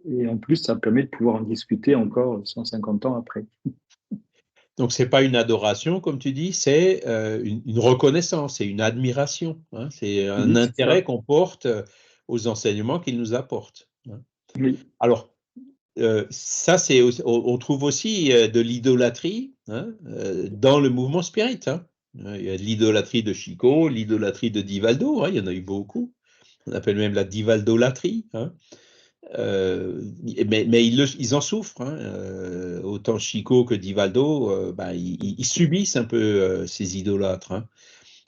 Et en plus, ça permet de pouvoir en discuter encore 150 ans après. Donc, ce n'est pas une adoration, comme tu dis, c'est une reconnaissance, c'est une admiration. Hein, c'est un intérêt qu'on porte aux enseignements qu'il nous apporte. Hein. Oui. Alors, ça, on trouve aussi de l'idolâtrie, hein, dans le mouvement spirit. Hein. Il y a de l'idolâtrie de Chico, l'idolâtrie de Divaldo, hein, il y en a eu beaucoup. On appelle même la divaldolatrie. Hein. Mais ils en souffrent. Hein. Autant Chico que Divaldo, ils subissent un peu ces idolâtres. Hein.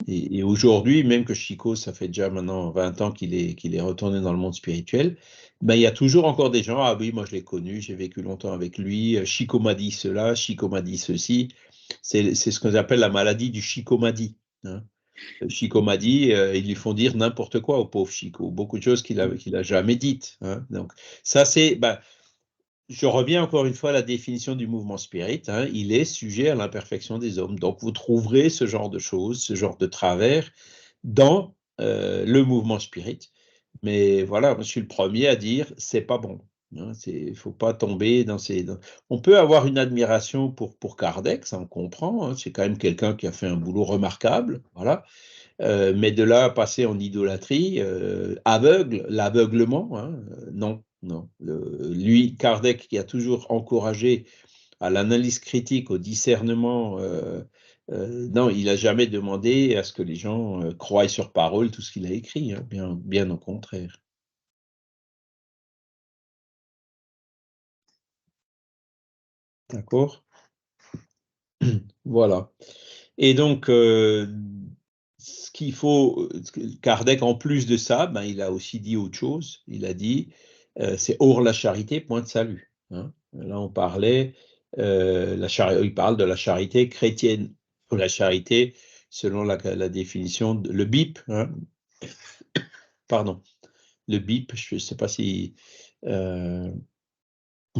Et aujourd'hui, même que Chico, ça fait déjà maintenant 20 ans qu'il est retourné dans le monde spirituel, il y a toujours encore des gens, ah oui, moi je l'ai connu, j'ai vécu longtemps avec lui, Chico m'a dit cela, Chico m'a dit ceci. C'est ce qu'on appelle la maladie du Chico m'a dit. Hein. Chico m'a dit, ils lui font dire n'importe quoi au pauvre Chico, beaucoup de choses qu'il a jamais dites. Hein. Donc ça c'est, je reviens encore une fois à la définition du mouvement spirit, hein, il est sujet à l'imperfection des hommes. Donc vous trouverez ce genre de choses, ce genre de travers dans le mouvement spirit. Mais voilà, je suis le premier à dire, c'est pas bon. Hein, il ne faut pas tomber dans ces... On peut avoir une admiration pour Kardec, ça on comprend, hein, c'est quand même quelqu'un qui a fait un boulot remarquable, voilà. Mais de là à passer en idolâtrie, l'aveuglement, hein, non, non. Lui, Kardec, qui a toujours encouragé à l'analyse critique, au discernement, non, il n'a jamais demandé à ce que les gens croient sur parole tout ce qu'il a écrit, hein, bien au contraire. D'accord? Voilà. Et donc, ce qu'il faut, Kardec, en plus de ça, ben, il a aussi dit autre chose. Il a dit, c'est hors la charité, point de salut. Hein. Là, on parlait, il parle de la charité chrétienne, ou la charité selon la définition, le BIP, hein. Pardon, le BIP, je ne sais pas si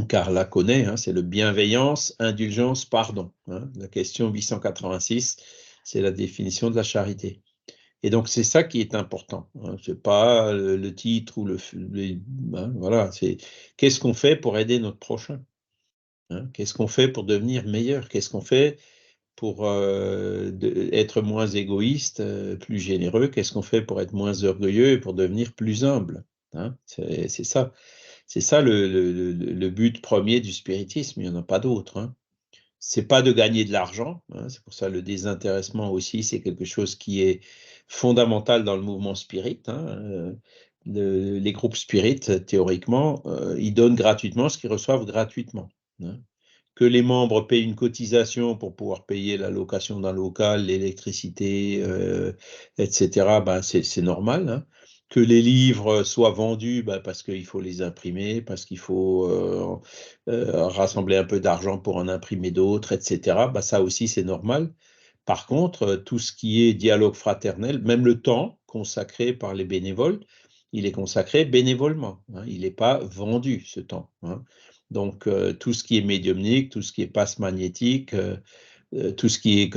Carla connaît, hein, c'est le bienveillance, indulgence, pardon. Hein. La question 886, c'est la définition de la charité. Et donc, c'est ça qui est important. Hein. Ce n'est pas le titre ou hein, voilà, c'est qu'est-ce qu'on fait pour aider notre prochain, hein. Qu'est-ce qu'on fait pour devenir meilleur? Qu'est-ce qu'on fait pour être moins égoïste, plus généreux? Qu'est-ce qu'on fait pour être moins orgueilleux et pour devenir plus humble, hein? C'est ça. C'est ça le but premier du spiritisme, il n'y en a pas d'autre. Hein. Ce n'est pas de gagner de l'argent, hein, c'est pour ça le désintéressement aussi, c'est quelque chose qui est fondamental dans le mouvement spirit. Hein. Les groupes spirit, théoriquement, ils donnent gratuitement ce qu'ils reçoivent gratuitement. Hein. Que les membres payent une cotisation pour pouvoir payer la location d'un local, l'électricité, etc., ben c'est normal. Hein. Que les livres soient vendus parce qu'il faut les imprimer, parce qu'il faut rassembler un peu d'argent pour en imprimer d'autres, etc., ben ça aussi c'est normal. Par contre, tout ce qui est dialogue fraternel, même le temps consacré par les bénévoles, il est consacré bénévolement. Hein, il n'est pas vendu, ce temps. Hein. Donc, tout ce qui est médiumnique, tout ce qui est passe magnétique, tout ce qui est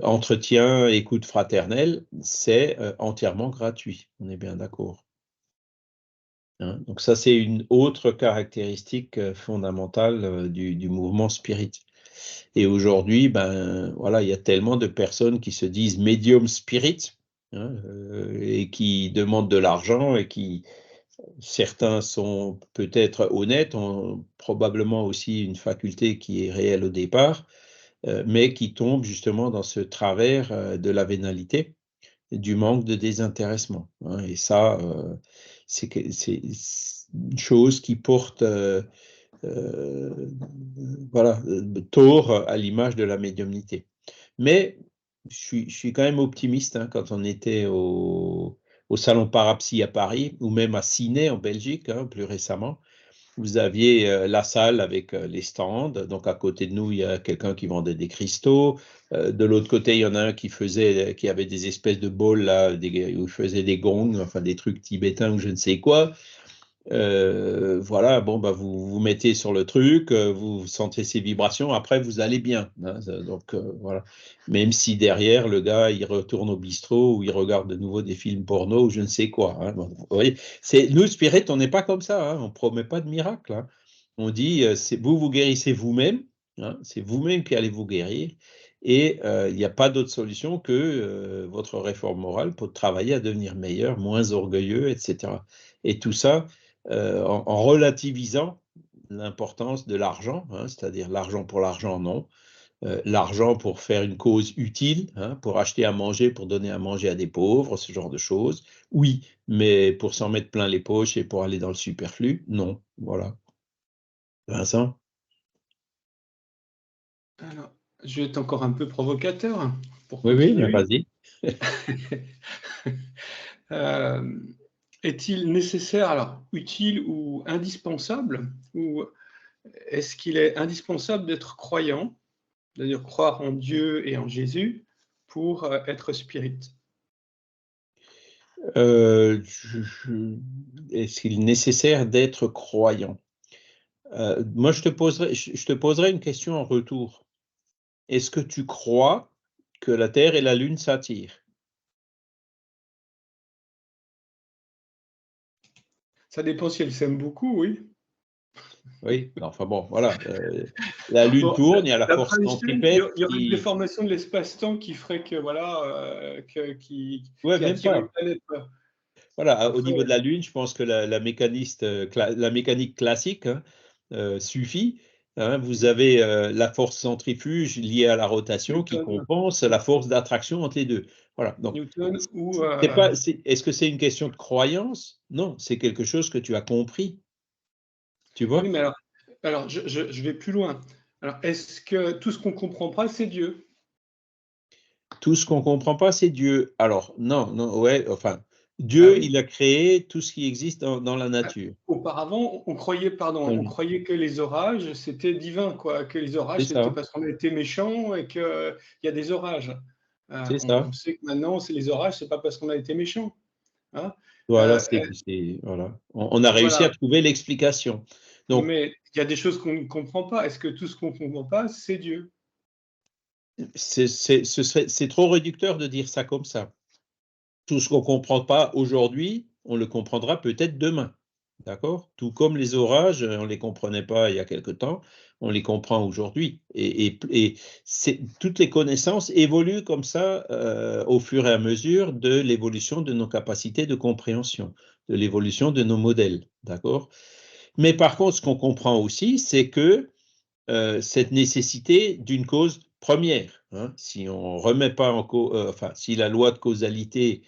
entretien, écoute fraternelle, c'est entièrement gratuit. On est bien d'accord. Hein. Donc, ça, c'est une autre caractéristique fondamentale du mouvement spirit. Et aujourd'hui, ben, voilà, il y a tellement de personnes qui se disent médium spirit, hein, et qui demandent de l'argent et qui, certains sont peut-être honnêtes, ont probablement aussi une faculté qui est réelle au départ, mais qui tombent justement dans ce travers de la vénalité, du manque de désintéressement. Hein, et ça, c'est une chose qui porte voilà, tort à l'image de la médiumnité. Mais je suis quand même optimiste, hein, quand on était au Salon Parapsy à Paris, ou même à Ciney en Belgique, hein, plus récemment. Vous aviez la salle avec les stands. Donc, à côté de nous, il y a quelqu'un qui vendait des cristaux. De l'autre côté, il y en a un qui avait des espèces de bols là, où il faisait des gongs, enfin des trucs tibétains ou je ne sais quoi. Voilà, bon, vous vous mettez sur le truc, vous sentez ces vibrations, après vous allez bien. Hein, donc voilà. Même si derrière, le gars, il retourne au bistrot ou il regarde de nouveau des films porno ou je ne sais quoi. Hein. Bon, vous voyez, nous, Spirit, on n'est pas comme ça, hein, on ne promet pas de miracle. Hein. On dit, vous guérissez vous-même, hein, c'est vous-même qui allez vous guérir. Et il n'y a pas d'autre solution que votre réforme morale pour travailler à devenir meilleur, moins orgueilleux, etc. Et tout ça, en relativisant l'importance de l'argent, hein, c'est-à-dire l'argent pour l'argent, non. L'argent pour faire une cause utile, hein, pour acheter à manger, pour donner à manger à des pauvres, ce genre de choses, oui, mais pour s'en mettre plein les poches et pour aller dans le superflu, non. Voilà. Vincent? Alors, je vais être encore un peu provocateur pour Oui, oui, mais continuer. vas-y. Est-il nécessaire, alors utile ou indispensable, ou est-ce qu'il est indispensable d'être croyant, c'est-à-dire croire en Dieu et en Jésus pour être spirit? Est-ce qu'il est nécessaire d'être croyant? Moi, je te poserai une question en retour. Est-ce que tu crois que la Terre et la Lune s'attirent? Ça dépend si elle s'aime beaucoup, oui. Oui, enfin bon, voilà. La Lune Bon, tourne, il y a la force d'après Einstein, il centripète y aurait une qui... déformation de l'espace-temps qui ferait que, voilà, Ouais, qui même attire une pas. planète. Voilà, au Après, niveau de la Lune, je pense que la mécanique classique, hein, suffit. Hein. Vous avez la force centrifuge liée à la rotation qui Newton, compense la force d'attraction entre les deux. Voilà. Donc, Newton ou est-ce que c'est une question de croyance? Non, c'est quelque chose que tu as compris. Tu oui, vois? mais alors je vais plus loin. Alors, est-ce que tout ce qu'on comprend pas, c'est Dieu? Tout ce qu'on ne comprend pas, c'est Dieu. Alors, non, non, ouais, enfin, Ah Dieu, oui. il a créé tout ce qui existe dans la nature. Auparavant, on croyait, pardon, on croyait que les orages, c'était divin, quoi, que les orages, C'est c'était ça, parce qu'on a été méchants et qu'il y a des orages. c'est ça. On sait que maintenant, c'est les orages, c'est pas parce qu'on a été méchants. Hein. Voilà, Euh, voilà. On a réussi voilà. à trouver l'explication. Donc, Mais il y a des choses qu'on ne comprend pas. Est-ce que tout ce qu'on ne comprend pas, c'est Dieu? c'est trop réducteur de dire ça comme ça. Tout ce qu'on ne comprend pas aujourd'hui, on le comprendra peut-être demain. D'accord? Tout comme les orages, on ne les comprenait pas il y a quelque temps, on les comprend aujourd'hui. Et toutes les connaissances évoluent comme ça au fur et à mesure de l'évolution de nos capacités de compréhension, de l'évolution de nos modèles. D'accord? Mais par contre, ce qu'on comprend aussi, c'est que cette nécessité d'une cause première. Hein. Si on remet pas en enfin, si la loi de causalité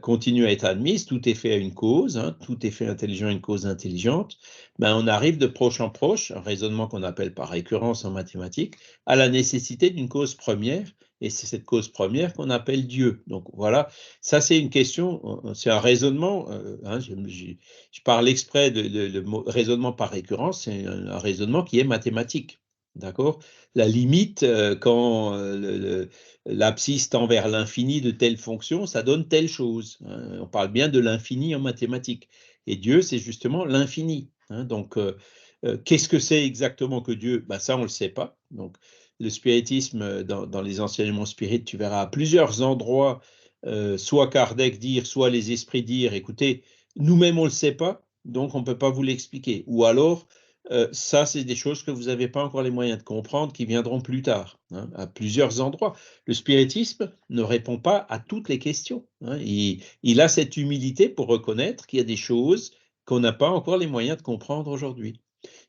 continue à être admise, tout est fait à une cause, hein, tout est fait intelligent à une cause intelligente, ben on arrive de proche en proche, un raisonnement qu'on appelle par récurrence en mathématiques, à la nécessité d'une cause première, et c'est cette cause première qu'on appelle Dieu. Donc voilà, ça c'est une question, c'est un raisonnement, hein, je parle exprès de raisonnement par récurrence, c'est un raisonnement qui est mathématique. D'accord? La limite, quand l'abscisse tend vers l'infini de telle fonction, ça donne telle chose. Hein. On parle bien de l'infini en mathématiques. Et Dieu, c'est justement l'infini. Hein. Donc, qu'est-ce que c'est exactement que Dieu? Ben, ça, on ne le sait pas. Donc, le spiritisme, dans les enseignements spirites, tu verras à plusieurs endroits, soit Kardec dire, soit les esprits dire, écoutez, nous-mêmes, on ne le sait pas, donc on ne peut pas vous l'expliquer. Ou alors, ça, c'est des choses que vous n'avez pas encore les moyens de comprendre, qui viendront plus tard, hein, à plusieurs endroits. Le spiritisme ne répond pas à toutes les questions. Hein. Il a cette humilité pour reconnaître qu'il y a des choses qu'on n'a pas encore les moyens de comprendre aujourd'hui.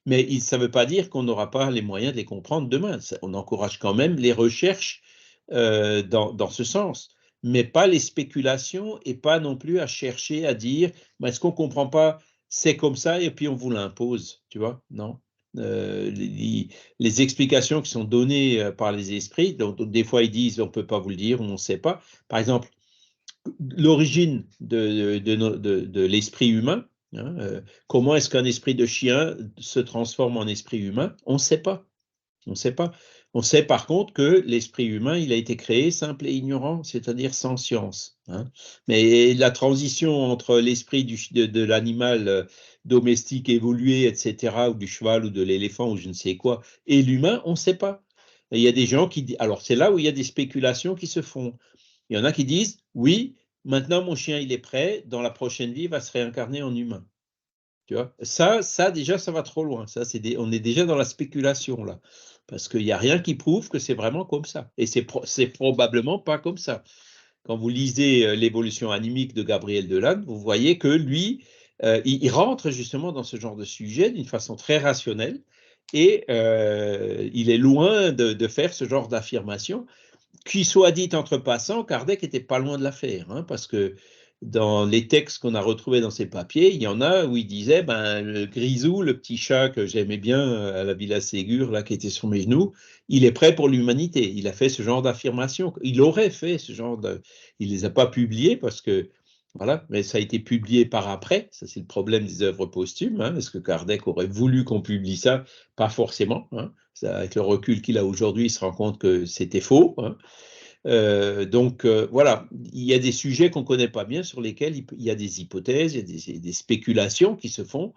Mais ça ne veut pas dire qu'on n'aura pas les moyens de les comprendre demain. On encourage quand même les recherches dans ce sens, mais pas les spéculations et pas non plus à chercher à dire, est-ce qu'on ne comprend pas, c'est comme ça et puis on vous l'impose, tu vois? Non. Les explications qui sont données par les esprits, donc des fois ils disent on ne peut pas vous le dire, on ne sait pas. Par exemple, l'origine de l'esprit humain, hein, comment est-ce qu'un esprit de chien se transforme en esprit humain? On ne sait pas. On ne sait pas. On sait par contre que l'esprit humain, il a été créé simple et ignorant, c'est-à-dire sans science. Hein. Mais la transition entre l'esprit de l'animal domestique évolué, etc., ou du cheval ou de l'éléphant ou je ne sais quoi, et l'humain, on ne sait pas. Et il y a des gens qui disent, alors c'est là où il y a des spéculations qui se font. Il y en a qui disent, oui, maintenant mon chien il est prêt, dans la prochaine vie il va se réincarner en humain. Tu vois, ça déjà ça va trop loin. Ça on est déjà dans la spéculation là, parce qu'il n'y a rien qui prouve que c'est vraiment comme ça. Et c'est probablement pas comme ça. Quand vous lisez l'évolution animique de Gabriel Delanne, vous voyez que lui, il rentre justement dans ce genre de sujet d'une façon très rationnelle et il est loin de faire ce genre d'affirmation. Qui soit dit entre passants, Kardec était pas loin de la faire, hein, parce que dans les textes qu'on a retrouvés dans ses papiers, il y en a où il disait, ben, le Grisou, le petit chat que j'aimais bien à la Villa Ségur, là, qui était sur mes genoux, il est prêt pour l'humanité. Il a fait ce genre d'affirmation. Il aurait fait ce genre de... Il les a pas publiés parce que, voilà, mais ça a été publié par après. Ça, c'est le problème des œuvres posthumes. Hein. Est-ce que Kardec aurait voulu qu'on publie ça? Pas forcément. Hein. Ça, avec le recul qu'il a aujourd'hui, il se rend compte que c'était faux. Hein. Donc voilà, il y a des sujets qu'on ne connaît pas bien sur lesquels il y a des hypothèses, il y a des spéculations qui se font,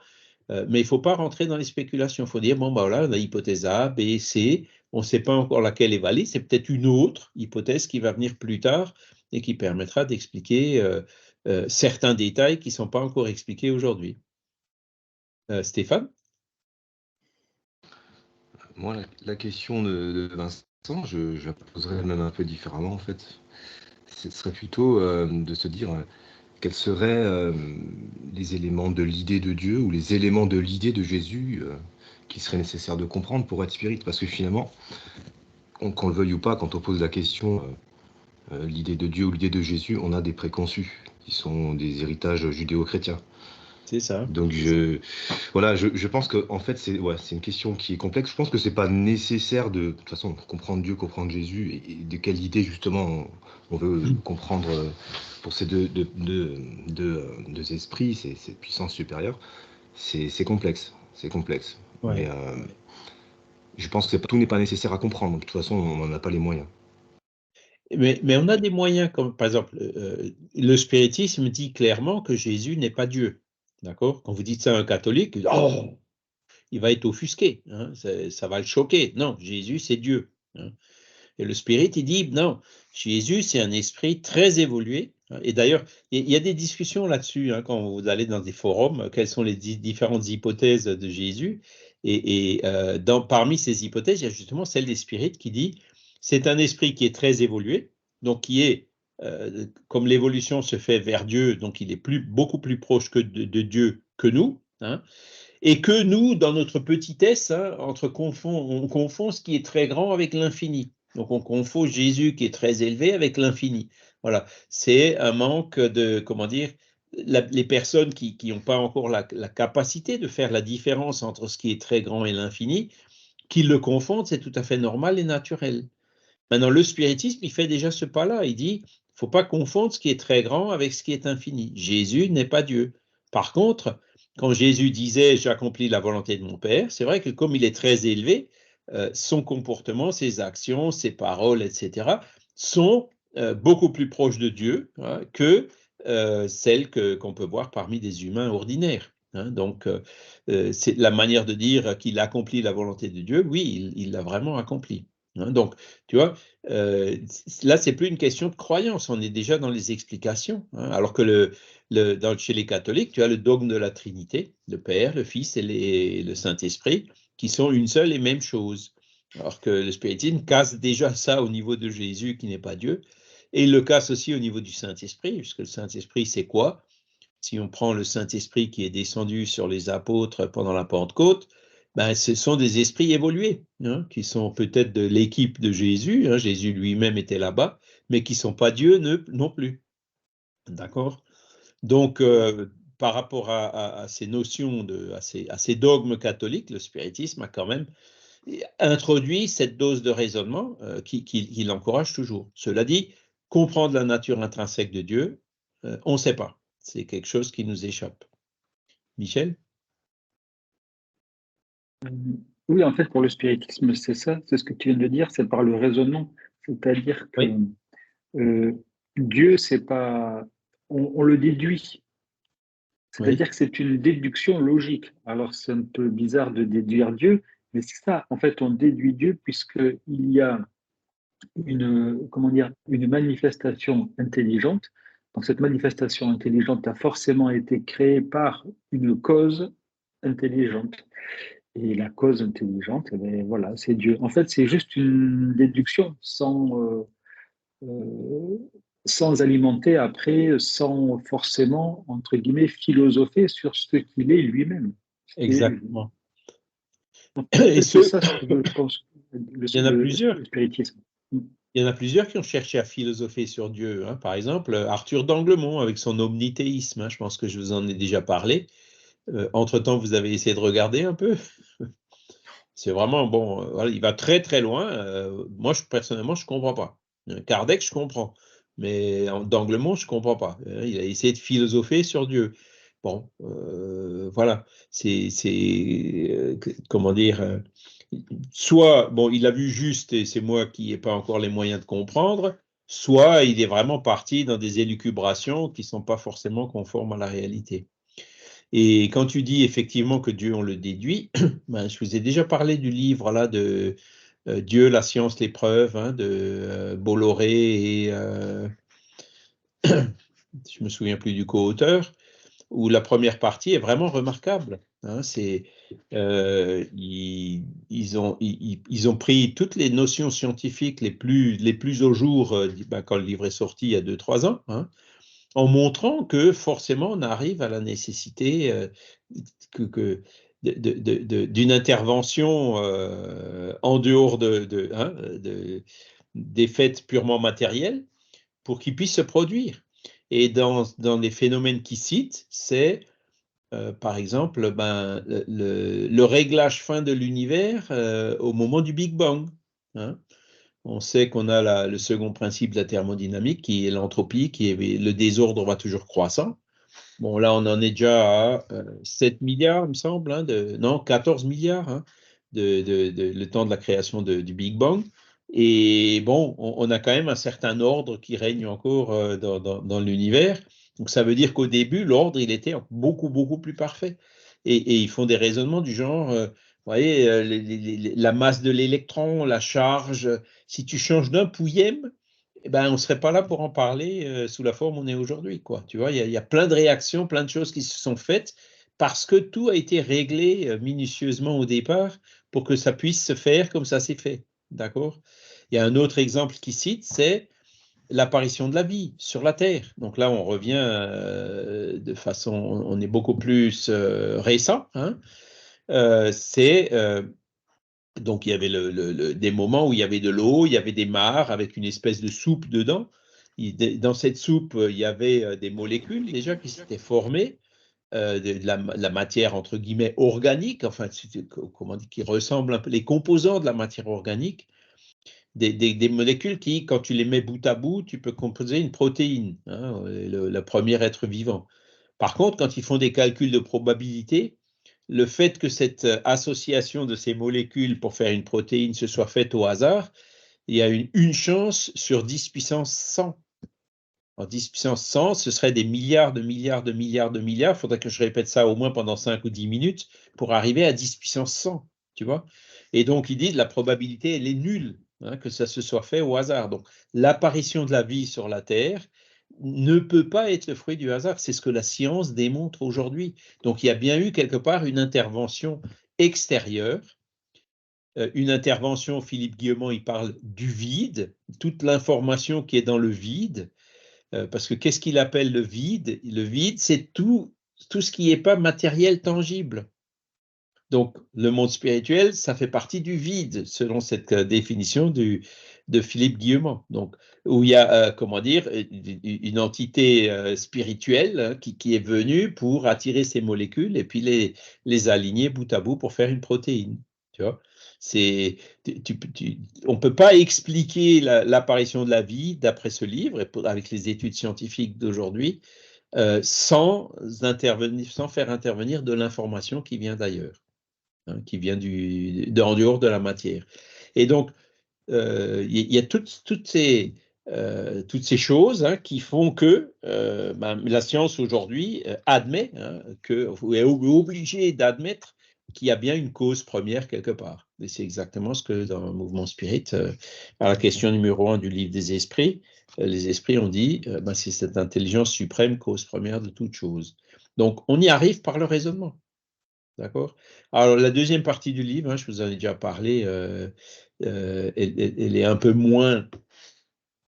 mais il ne faut pas rentrer dans les spéculations. Il faut dire, bon, ben voilà, on a hypothèse A, B, C, on ne sait pas encore laquelle est valide, c'est peut-être une autre hypothèse qui va venir plus tard et qui permettra d'expliquer certains détails qui ne sont pas encore expliqués aujourd'hui. Stéphane? Moi, la question de Vincent, je la poserais même un peu différemment, en fait. Ce serait plutôt de se dire quels seraient les éléments de l'idée de Dieu ou les éléments de l'idée de Jésus qui seraient nécessaires de comprendre pour être spirit. Parce que finalement, qu'on le veuille ou pas, quand on pose la question l'idée de Dieu ou l'idée de Jésus, on a des préconçus qui sont des héritages judéo-chrétiens. C'est ça. Donc je pense que en fait c'est une question qui est complexe. Je pense que c'est pas nécessaire de toute façon comprendre Dieu, comprendre Jésus et de quelle idée justement on veut comprendre pour ces deux esprits, ces puissances supérieures. C'est complexe, Ouais. Mais je pense que tout n'est pas nécessaire à comprendre. De toute façon, on n'en a pas les moyens. Mais on a des moyens, comme par exemple, le spiritisme dit clairement que Jésus n'est pas Dieu. D'accord? Quand vous dites ça à un catholique, il va être offusqué, hein, ça va le choquer. Non, Jésus, c'est Dieu. Hein. Et le spirit, il dit, non, Jésus, c'est un esprit très évolué. Hein. Et d'ailleurs, il y a des discussions là-dessus, hein, quand vous allez dans des forums, quelles sont les différentes hypothèses de Jésus. Et parmi ces hypothèses, il y a justement celle des spirites qui dit, c'est un esprit qui est très évolué, donc qui est, comme l'évolution se fait vers Dieu, donc il est beaucoup plus proche de Dieu que nous, hein, et que nous, dans notre petitesse, hein, on confond ce qui est très grand avec l'infini. Donc on confond Jésus qui est très élevé avec l'infini. Voilà, c'est un manque de, comment dire, les personnes qui n'ont pas encore la capacité de faire la différence entre ce qui est très grand et l'infini, qui le confondent, c'est tout à fait normal et naturel. Maintenant, le spiritisme, il fait déjà ce pas-là. Il dit, il ne faut pas confondre ce qui est très grand avec ce qui est infini. Jésus n'est pas Dieu. Par contre, quand Jésus disait « j'accomplis la volonté de mon Père », c'est vrai que comme il est très élevé, son comportement, ses actions, ses paroles, etc., sont beaucoup plus proches de Dieu, hein, que celles qu'on peut voir parmi des humains ordinaires. Hein. Donc, c'est la manière de dire qu'il accomplit la volonté de Dieu. Oui, il l'a vraiment accompli. Hein. Donc, tu vois, là, c'est plus une question de croyance, on est déjà dans les explications. Hein. Alors que chez les catholiques, tu as le dogme de la Trinité, le Père, le Fils et le Saint-Esprit, qui sont une seule et même chose. Alors que le spiritisme casse déjà ça au niveau de Jésus, qui n'est pas Dieu, et il le casse aussi au niveau du Saint-Esprit, puisque le Saint-Esprit, c'est quoi? Si on prend le Saint-Esprit qui est descendu sur les apôtres pendant la Pentecôte, ben, ce sont des esprits évolués, hein, qui sont peut-être de l'équipe de Jésus, hein, Jésus lui-même était là-bas, mais qui ne sont pas Dieu non plus. D'accord? Donc, par rapport à ces notions, à ces dogmes catholiques, le spiritisme a quand même introduit cette dose de raisonnement qui l'encourage toujours. Cela dit, comprendre la nature intrinsèque de Dieu, on ne sait pas. C'est quelque chose qui nous échappe. Michel? Oui, en fait, pour le spiritisme, c'est ça, c'est ce que tu viens de dire, c'est par le raisonnement. C'est-à-dire que Oui. Dieu, c'est pas. On le déduit. C'est-à-dire Oui. que c'est une déduction logique. Alors, c'est un peu bizarre de déduire Dieu, mais c'est ça. En fait, on déduit Dieu puisqu'il y a une manifestation intelligente. Donc, cette manifestation intelligente a forcément été créée par une cause intelligente. Et la cause intelligente, eh bien, voilà, c'est Dieu. En fait, c'est juste une déduction sans alimenter après, sans forcément, entre guillemets, philosopher sur ce qu'il est lui-même. Exactement. C'est ça, je pense, il y en a plusieurs. le spiritisme. Il y en a plusieurs qui ont cherché à philosopher sur Dieu. Hein. Par exemple, Arthur d'Anglemont avec son omnithéisme. Hein. Je pense que je vous en ai déjà parlé. Entre-temps, vous avez essayé de regarder un peu. C'est vraiment bon. Voilà, il va très très loin. Moi, personnellement, je ne comprends pas. Kardec, je comprends. Mais d'Anglemont, je ne comprends pas. Il a essayé de philosopher sur Dieu. Bon, voilà. Comment dire, soit, bon, il a vu juste et c'est moi qui n'ai pas encore les moyens de comprendre, soit il est vraiment parti dans des élucubrations qui ne sont pas forcément conformes à la réalité. Et quand tu dis effectivement que Dieu, on le déduit, ben, je vous ai déjà parlé du livre là de Dieu, la science, l'épreuve, hein, de Bolloré et je ne me souviens plus du co-auteur, où la première partie est vraiment remarquable. Hein, ils ont pris toutes les notions scientifiques les plus au jour quand le livre est sorti il y a 2-3 ans, hein, en montrant que forcément on arrive à la nécessité d'une intervention en dehors des faits purement matériels pour qu'ils puissent se produire. Et dans les phénomènes qu'ils citent, c'est par exemple le réglage fin de l'univers au moment du Big Bang. Hein. On sait qu'on a le second principe de la thermodynamique qui est l'entropie, qui est le désordre va toujours croissant. Bon, là, on en est déjà à 7 milliards, il me semble, hein, non, 14 milliards, hein, le temps de la création du Big Bang. Et bon, on a quand même un certain ordre qui règne encore dans l'univers. Donc, ça veut dire qu'au début, l'ordre, il était beaucoup, beaucoup plus parfait. Et ils font des raisonnements du genre, vous voyez, la masse de l'électron, la charge, si tu changes d'un pouillème, eh ben, on ne serait pas là pour en parler sous la forme où on est aujourd'hui, quoi. Tu vois, il y a plein de réactions, plein de choses qui se sont faites parce que tout a été réglé minutieusement au départ pour que ça puisse se faire comme ça s'est fait. D'accord? Il y a un autre exemple qui cite, c'est l'apparition de la vie sur la Terre. Donc là, on revient de façon, on est beaucoup plus récent. Hein. Donc, il y avait des moments où il y avait de l'eau, il y avait des mares avec une espèce de soupe dedans. Dans cette soupe, il y avait des molécules déjà qui s'étaient formées, de la matière entre guillemets organique, enfin, comment dire, qui ressemblent un peu les composants de la matière organique, des molécules qui, quand tu les mets bout à bout, tu peux composer une protéine, hein, le premier être vivant. Par contre, quand ils font des calculs de probabilité, le fait que cette association de ces molécules pour faire une protéine se soit faite au hasard, il y a une chance sur 10 puissance 100. En 10 puissance 100, ce serait des milliards de milliards de milliards de milliards. Il faudrait que je répète ça au moins pendant 5 ou 10 minutes pour arriver à 10 puissance 100, tu vois. Et donc, ils disent la probabilité, elle est nulle, hein, que ça se soit fait au hasard. Donc, l'apparition de la vie sur la Terre ne peut pas être le fruit du hasard. C'est ce que la science démontre aujourd'hui. Donc, il y a bien eu quelque part une intervention extérieure. Une intervention, Philippe Guillemont, il parle du vide, toute l'information qui est dans le vide. Parce que qu'est-ce qu'il appelle le vide? Le vide, c'est tout ce qui n'est pas matériel tangible. Donc, le monde spirituel, ça fait partie du vide, selon cette définition de Philippe Guillemont. Donc, où il y a, comment dire, une entité spirituelle hein, qui est venue pour attirer ces molécules et puis les aligner bout à bout pour faire une protéine. Tu vois? On ne peut pas expliquer l'apparition de la vie d'après ce livre, et avec les études scientifiques d'aujourd'hui, sans faire intervenir de l'information qui vient d'ailleurs. Hein, qui vient en dehors de la matière. Et donc, il y a toutes ces choses hein, qui font que la science aujourd'hui admet, hein, ou est obligée d'admettre qu'il y a bien une cause première quelque part. Et c'est exactement ce que dans le mouvement spirit, à la question numéro 1 du livre des esprits, les esprits ont dit, c'est cette intelligence suprême, cause première de toute chose. Donc, on y arrive par le raisonnement. D'accord? Alors, la deuxième partie du livre, hein, je vous en ai déjà parlé, elle est un peu moins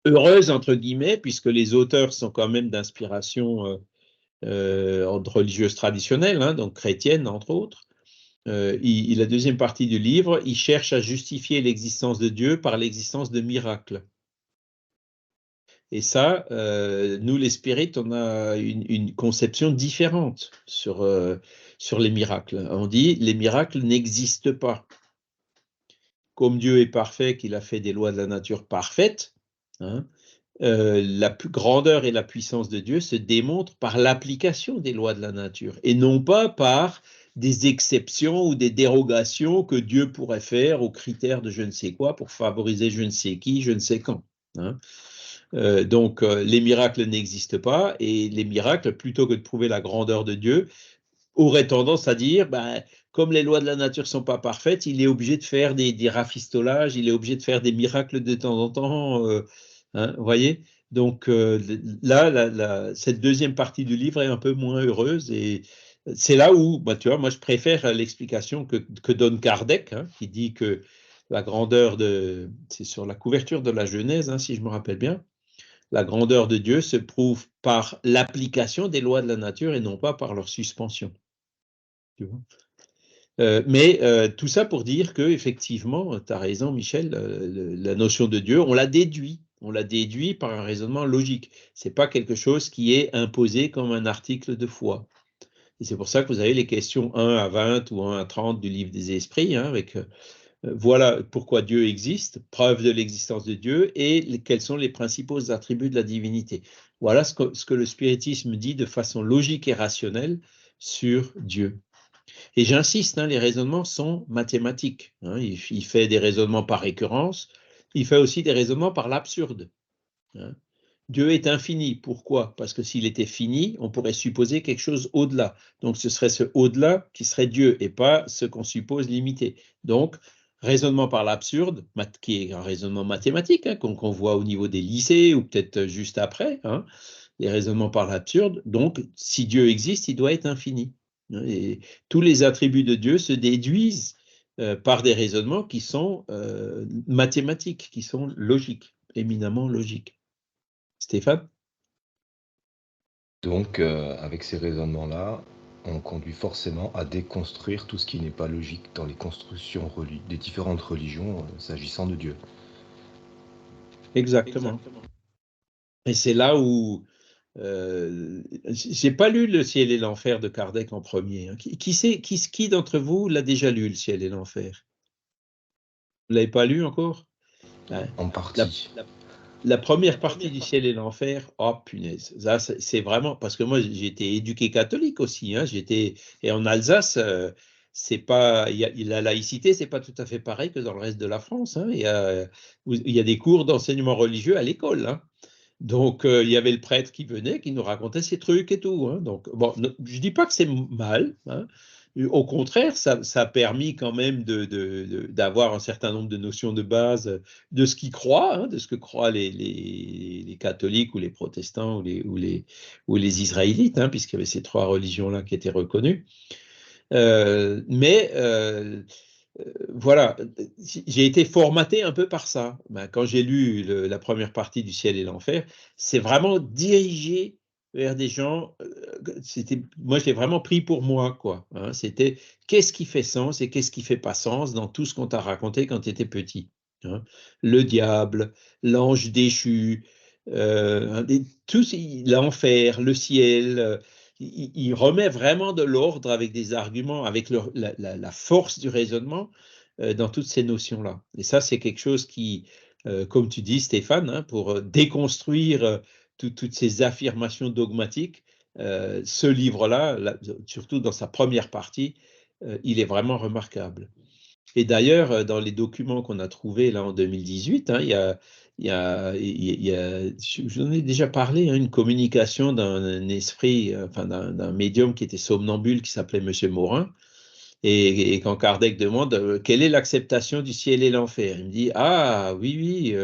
heureuse, entre guillemets, puisque les auteurs sont quand même d'inspiration religieuse traditionnelle, hein, donc chrétienne, entre autres. La deuxième partie du livre, il cherche à justifier l'existence de Dieu par l'existence de miracles. Et ça, nous, les spirites, on a une conception différente sur les miracles. On dit, les miracles n'existent pas. Comme Dieu est parfait, qu'il a fait des lois de la nature parfaites, hein, la grandeur et la puissance de Dieu se démontrent par l'application des lois de la nature, et non pas par des exceptions ou des dérogations que Dieu pourrait faire aux critères de je ne sais quoi pour favoriser je ne sais qui, je ne sais quand. Hein. Donc, les miracles n'existent pas, et les miracles, plutôt que de prouver la grandeur de Dieu, auraient tendance à dire, comme les lois de la nature ne sont pas parfaites, il est obligé de faire des rafistolages, il est obligé de faire des miracles de temps en temps. Hein, vous voyez? Donc là, cette deuxième partie du livre est un peu moins heureuse et c'est là où, bah, tu vois, moi je préfère l'explication que donne Kardec, hein, qui dit que la grandeur c'est sur la couverture de la Genèse, hein, si je me rappelle bien, la grandeur de Dieu se prouve par l'application des lois de la nature et non pas par leur suspension. Tu vois. Mais tout ça pour dire que effectivement, tu as raison, Michel, la notion de Dieu, on l'a déduit. On l'a déduit par un raisonnement logique. Ce n'est pas quelque chose qui est imposé comme un article de foi. Et c'est pour ça que vous avez les questions 1 à 20 ou 1 à 30 du livre des esprits, hein, avec voilà pourquoi Dieu existe, preuve de l'existence de Dieu, et quels sont les principaux attributs de la divinité. Voilà ce que le spiritisme dit de façon logique et rationnelle sur Dieu. Et j'insiste, hein, les raisonnements sont mathématiques. Hein, il fait des raisonnements par récurrence, il fait aussi des raisonnements par l'absurde. Hein. Dieu est infini. Pourquoi? Parce que s'il était fini, on pourrait supposer quelque chose au-delà. Donc ce serait ce au-delà qui serait Dieu et pas ce qu'on suppose limité. Donc, raisonnement par l'absurde, qui est un raisonnement mathématique, hein, qu'on voit au niveau des lycées ou peut-être juste après, hein, les raisonnements par l'absurde. Donc, si Dieu existe, il doit être infini. Et tous les attributs de Dieu se déduisent par des raisonnements qui sont mathématiques, qui sont logiques, éminemment logiques. Stéphane? Donc, avec ces raisonnements-là, on conduit forcément à déconstruire tout ce qui n'est pas logique dans les constructions des différentes religions s'agissant de Dieu. Exactement. Et c'est là où j'ai pas lu Le ciel et l'enfer de Kardec en premier. Hein. Qui d'entre vous l'a déjà lu, Le ciel et l'enfer? Vous l'avez pas lu encore? Ouais. En partie. La première partie du ciel et l'enfer, oh punaise, ça c'est vraiment parce que moi j'ai été éduqué catholique aussi, hein, et en Alsace, c'est pas, la laïcité, c'est pas tout à fait pareil que dans le reste de la France. Hein, il y a des cours d'enseignement religieux à l'école. Hein. Donc il y avait le prêtre qui venait, qui nous racontait ces trucs et tout. Hein, donc bon, je dis pas que c'est mal. Hein, au contraire, ça a permis quand même d'avoir un certain nombre de notions de base de ce qu'ils croient, hein, de ce que croient les catholiques ou les protestants ou les israélites, hein, puisqu'il y avait ces trois religions-là qui étaient reconnues. Mais voilà, j'ai été formaté un peu par ça. Ben, quand j'ai lu la première partie du ciel et l'enfer, c'est vraiment dirigé vers des gens. Moi, je l'ai vraiment pris pour moi, quoi. Hein, c'était qu'est-ce qui fait sens et qu'est-ce qui fait pas sens dans tout ce qu'on t'a raconté quand tu étais petit. Hein. Le diable, l'ange déchu, l'enfer, le ciel. Il remet vraiment de l'ordre avec des arguments, avec la force du raisonnement dans toutes ces notions-là. Et ça, c'est quelque chose qui, comme tu dis, Stéphane, hein, pour déconstruire toutes ces affirmations dogmatiques, ce livre-là, surtout dans sa première partie, il est vraiment remarquable. Et d'ailleurs, dans les documents qu'on a trouvés là en 2018, hein, j'en ai déjà parlé, hein, une communication d'un esprit, enfin d'un médium qui était somnambule, qui s'appelait Monsieur Morin. Et quand Kardec demande quelle est l'acceptation du ciel et l'enfer, il me dit ah oui, oui,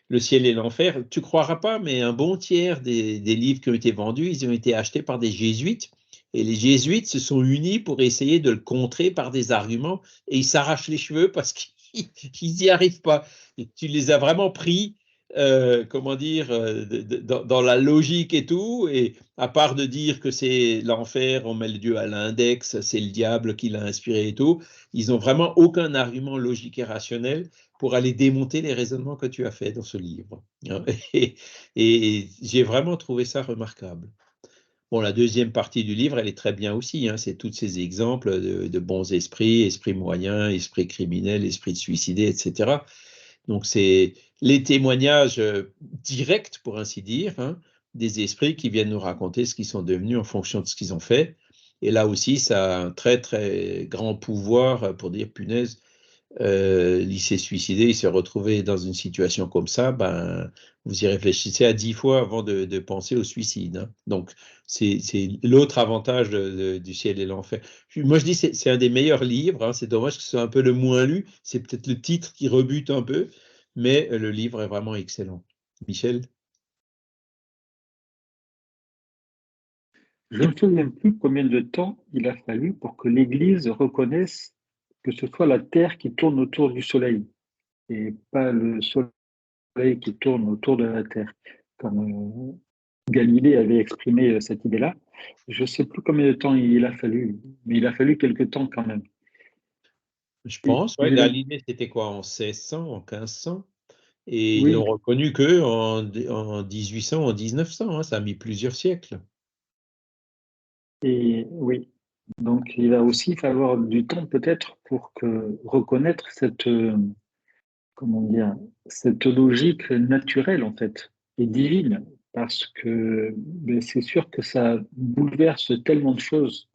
le ciel et l'enfer, tu croiras pas, mais un bon tiers des livres qui ont été vendus, ils ont été achetés par des jésuites. Et les jésuites se sont unis pour essayer de le contrer par des arguments et ils s'arrachent les cheveux parce qu'ils n'y arrivent pas. Et tu les as vraiment pris, comment dire, dans la logique et tout. Et à part de dire que c'est l'enfer, on met le Dieu à l'index, c'est le diable qui l'a inspiré et tout, ils n'ont vraiment aucun argument logique et rationnel pour aller démonter les raisonnements que tu as fait dans ce livre. Et j'ai vraiment trouvé ça remarquable. Bon, la deuxième partie du livre, elle est très bien aussi. Hein, c'est tous ces exemples de bons esprits, esprits moyens, esprits criminels, esprits suicidés, etc. Donc, c'est les témoignages directs, pour ainsi dire, hein, des esprits qui viennent nous raconter ce qu'ils sont devenus en fonction de ce qu'ils ont fait. Et là aussi, ça a un très, très grand pouvoir pour dire, punaise, il s'est suicidé, il s'est retrouvé dans une situation comme ça, ben, vous y réfléchissez à 10 fois avant de penser au suicide. Hein. Donc, c'est l'autre avantage du ciel et l'enfer. Moi, je dis c'est un des meilleurs livres. Hein. C'est dommage que ce soit un peu le moins lu. C'est peut-être le titre qui rebute un peu, mais le livre est vraiment excellent. Michel? Je ne me souviens plus combien de temps il a fallu pour que l'Église reconnaisse que ce soit la Terre qui tourne autour du Soleil et pas le Soleil qui tourne autour de la Terre, comme Galilée avait exprimé cette idée-là. Je ne sais plus combien de temps il a fallu, mais il a fallu quelque temps quand même. Je Et pense, ouais, il a- Galilée, c'était quoi, en 1600, en 1500? Et ils l'ont oui, reconnu qu'en en 1800, en 1900, hein, ça a mis plusieurs siècles. et oui. Donc il va aussi falloir du temps peut-être pour reconnaître cette, comment dire, cette logique naturelle en fait et divine, parce que ben, c'est sûr que ça bouleverse tellement de choses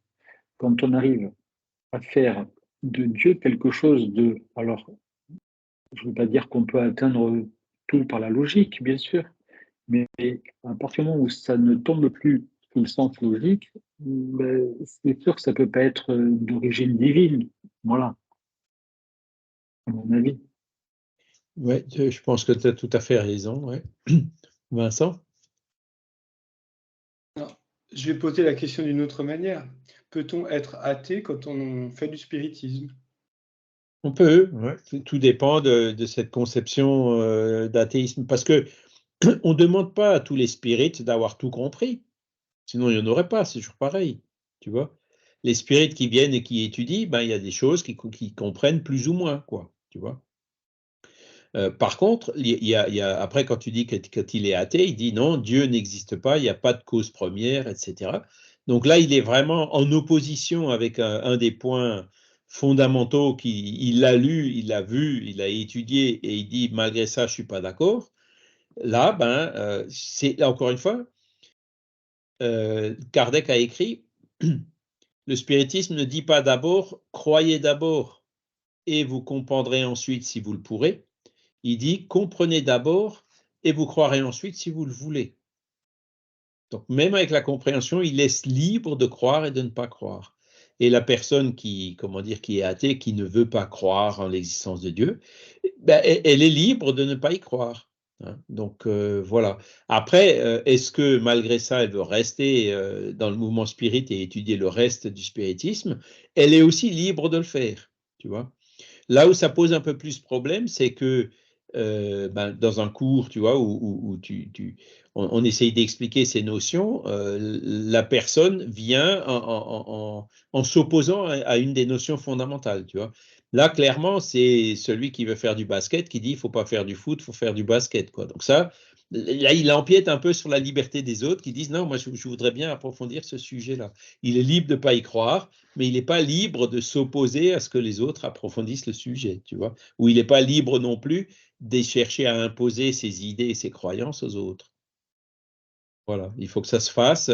quand on arrive à faire de Dieu quelque chose de... Alors, je ne veux pas dire qu'on peut atteindre tout par la logique, bien sûr, mais à partir du moment où ça ne tombe plus sous le sens logique, ben, c'est sûr que ça ne peut pas être d'origine divine. Voilà, à mon avis. Ouais, je pense que tu as tout à fait raison. Ouais. Vincent? Alors, je vais poser la question d'une autre manière. Peut-on être athée quand on fait du spiritisme? On peut, ouais. Tout dépend de cette conception d'athéisme. Parce que on ne demande pas à tous les spirites d'avoir tout compris. Sinon, il n'y en aurait pas, c'est toujours pareil. Tu vois? Les spirites qui viennent et qui étudient, ben, il y a des choses qu'ils comprennent plus ou moins, quoi. Tu vois? Par contre, après, quand tu dis quand il est athée, il dit non, Dieu n'existe pas, il n'y a pas de cause première, etc. Donc là, il est vraiment en opposition avec un des points fondamentaux qu'il a lu, il l'a vu, il a étudié et il dit malgré ça, je ne suis pas d'accord. Là, ben, c'est encore une fois, Kardec a écrit le spiritisme ne dit pas d'abord, croyez d'abord et vous comprendrez ensuite si vous le pourrez. Il dit comprenez d'abord et vous croirez ensuite si vous le voulez. Donc même avec la compréhension, il laisse libre de croire et de ne pas croire. Et la personne qui, comment dire, qui est athée, qui ne veut pas croire en l'existence de Dieu, ben, elle est libre de ne pas y croire. Hein. Donc voilà. Après, est-ce que malgré ça, elle veut rester dans le mouvement spirit et étudier le reste du spiritisme? Elle est aussi libre de le faire. Tu vois? Là où ça pose un peu plus problème, c'est que ben, dans un cours, tu vois, où on essaye d'expliquer ces notions, la personne vient en s'opposant à une des notions fondamentales, tu vois. Là, clairement, c'est celui qui veut faire du basket qui dit il ne faut pas faire du foot, il faut faire du basket, quoi. Donc ça, là, il empiète un peu sur la liberté des autres qui disent non, moi, je voudrais bien approfondir ce sujet-là. Il est libre de ne pas y croire, mais il n'est pas libre de s'opposer à ce que les autres approfondissent le sujet, tu vois. Ou il n'est pas libre non plus de chercher à imposer ses idées et ses croyances aux autres. Voilà, il faut que ça se fasse,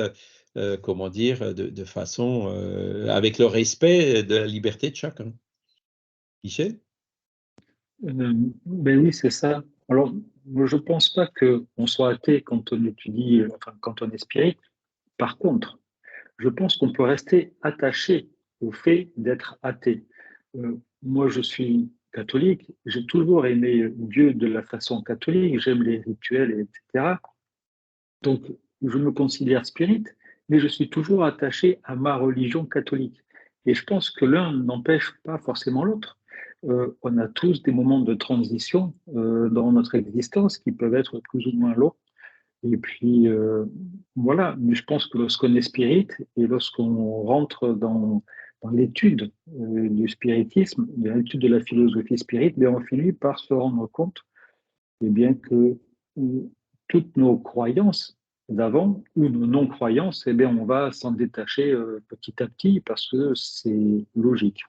comment dire, de façon avec le respect de la liberté de chacun. Michel? Ben oui, c'est ça. Alors, moi, je pense pas qu'on soit athée quand on étudie, enfin, quand on est spirit. Par contre, je pense qu'on peut rester attaché au fait d'être athée. Moi, je suis catholique, j'ai toujours aimé Dieu de la façon catholique, j'aime les rituels, etc. Donc, je me considère spirit, mais je suis toujours attaché à ma religion catholique. Et je pense que l'un n'empêche pas forcément l'autre. On a tous des moments de transition dans notre existence qui peuvent être plus ou moins lourds. Et puis, voilà. Mais je pense que lorsqu'on est spirit et lorsqu'on rentre dans l'étude du spiritisme, dans l'étude de la philosophie spirit, bien, on finit par se rendre compte eh bien, que toutes nos croyances d'avant ou nos non-croyances, eh bien, on va s'en détacher petit à petit parce que c'est logique.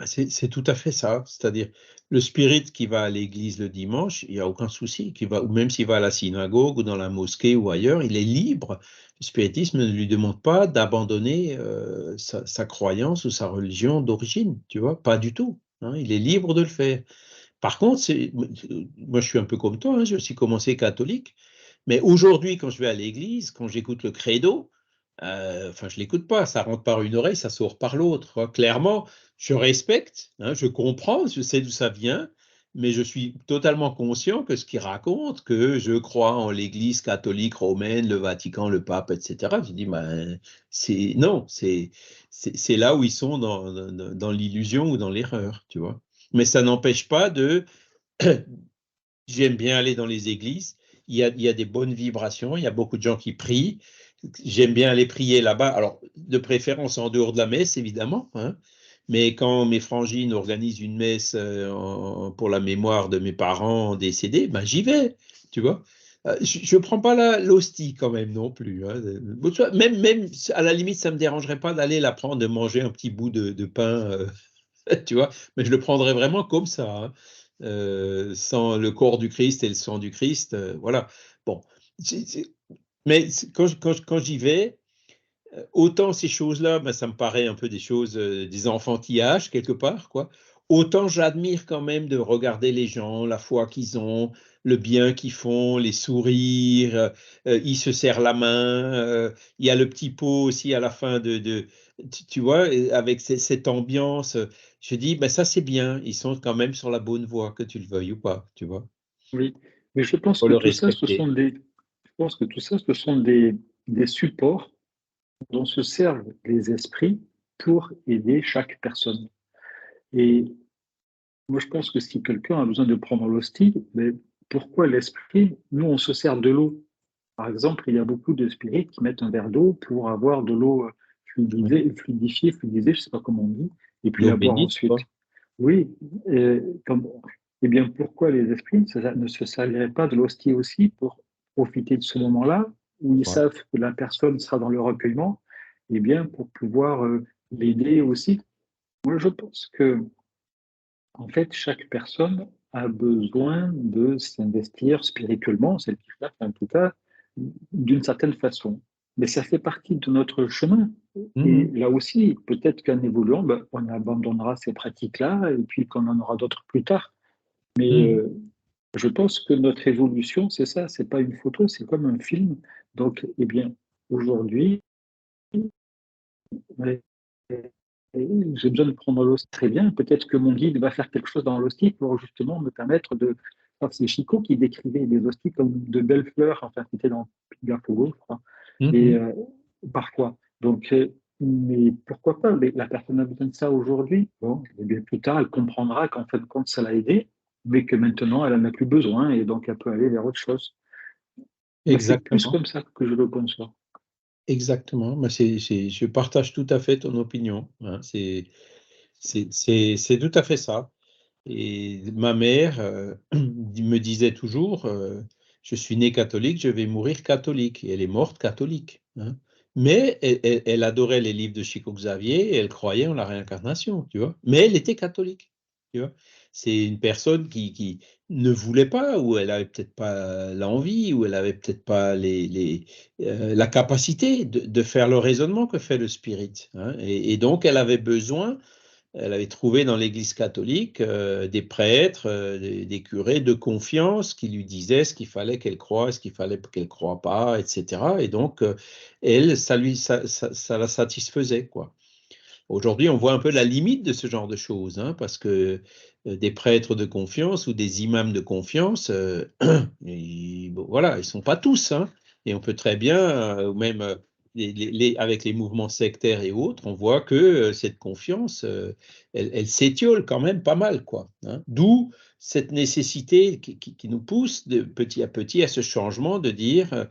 C'est tout à fait ça. C'est-à-dire, le spirit qui va à l'église le dimanche, il n'y a aucun souci. Ou même s'il va à la synagogue ou dans la mosquée ou ailleurs, il est libre. Le spiritisme ne lui demande pas d'abandonner sa croyance ou sa religion d'origine, tu vois, pas du tout. Hein, il est libre de le faire. Par contre, moi je suis un peu comme toi, hein, j'ai aussi commencé catholique, mais aujourd'hui, quand je vais à l'église, quand j'écoute le credo, enfin, je l'écoute pas, ça rentre par une oreille, ça sort par l'autre. Clairement, je respecte, hein, je comprends, je sais d'où ça vient, mais je suis totalement conscient que ce qu'il raconte, que je crois en l'Église catholique romaine, le Vatican, le pape, etc. Je dis, ben, non, c'est là où ils sont dans l'illusion ou dans l'erreur, tu vois. Mais ça n'empêche pas j'aime bien aller dans les églises, il y a des bonnes vibrations, il y a beaucoup de gens qui prient, j'aime bien aller prier là-bas, alors de préférence en dehors de la messe, évidemment, hein, mais quand mes frangines organisent une messe pour la mémoire de mes parents décédés, ben j'y vais, tu vois. Je ne prends pas l'hostie quand même non plus. Hein. Même à la limite, ça ne me dérangerait pas d'aller la prendre, de manger un petit bout de pain, tu vois, mais je le prendrais vraiment comme ça. Hein. Sans le corps du Christ et le sang du Christ, voilà. Bon, mais quand j'y vais, autant ces choses-là, ben, ça me paraît un peu des choses, des enfantillages quelque part, quoi. Autant j'admire quand même de regarder les gens, la foi qu'ils ont, le bien qu'ils font, les sourires, ils se serrent la main, il y a le petit pot aussi à la fin tu vois, avec cette ambiance, je dis, ben ça c'est bien, ils sont quand même sur la bonne voie, que tu le veuilles ou pas, tu vois. Oui, mais je pense Faut que le tout ça, ce respecter. sont des supports dont se servent les esprits pour aider chaque personne. Et moi, je pense que si quelqu'un a besoin de prendre l'hostie, mais pourquoi l'esprit? Nous, on se sert de l'eau. Par exemple, il y a beaucoup de spirites qui mettent un verre d'eau pour avoir de l'eau fluidifiée, je ne sais pas comment on dit, et puis L'eau la boire bénite, quoi. ensuite. Oui, eh bien, pourquoi les esprits ne se serviraient pas de l'hostie aussi pour profiter de ce moment-là, où ils Ouais. savent que la personne sera dans le recueillement, eh bien, pour pouvoir l'aider aussi. Moi, je pense que en fait, chaque personne a besoin de s'investir spirituellement, celle qui fait, en tout cas, d'une certaine façon. Mais ça fait partie de notre chemin. Et là aussi, peut-être qu'en évoluant, ben, on abandonnera ces pratiques-là et puis qu'on en aura d'autres plus tard. Mais je pense que notre évolution, c'est ça, c'est pas une photo, c'est comme un film. Donc, eh bien, aujourd'hui, ouais, j'ai besoin de prendre l'hostie, très bien. Peut-être que mon guide va faire quelque chose dans l'hostie pour justement me permettre de. Alors, c'est Chico qui décrivait les hosties comme de belles fleurs, enfin, c'était dans Pigafogo, je crois. Et parfois. Donc, mais pourquoi pas? Mais la personne a besoin de ça aujourd'hui. Bon, et bien plus tard, elle comprendra qu'en fin de compte, ça l'a aidé, mais que maintenant, elle n'en a plus besoin et donc elle peut aller vers autre chose. Moi, c'est plus Exactement. comme ça que je le conçois. Exactement. Mais je partage tout à fait ton opinion. Hein. C'est tout à fait ça. Et ma mère me disait toujours, je suis né catholique, je vais mourir catholique. Et elle est morte catholique. Hein. Mais elle adorait les livres de Chico Xavier et elle croyait en la réincarnation, tu vois. Mais elle était catholique, tu vois. C'est une personne qui ne voulait pas, ou elle avait peut-être pas l'envie, ou elle avait peut-être pas la capacité de faire le raisonnement que fait le spirit. Hein. Et donc, elle avait trouvé dans l'Église catholique des prêtres, des curés de confiance qui lui disaient ce qu'il fallait qu'elle croie, ce qu'il fallait qu'elle ne croie pas, etc. Et donc, elle, ça la satisfaisait, quoi. Aujourd'hui, on voit un peu la limite de ce genre de choses, hein, parce que des prêtres de confiance ou des imams de confiance, voilà, ils ne sont pas tous. Hein, et on peut très bien, ou même avec les mouvements sectaires et autres, on voit que cette confiance, elle s'étiole quand même pas mal, quoi. Hein. D'où cette nécessité qui nous pousse de petit à petit à ce changement de dire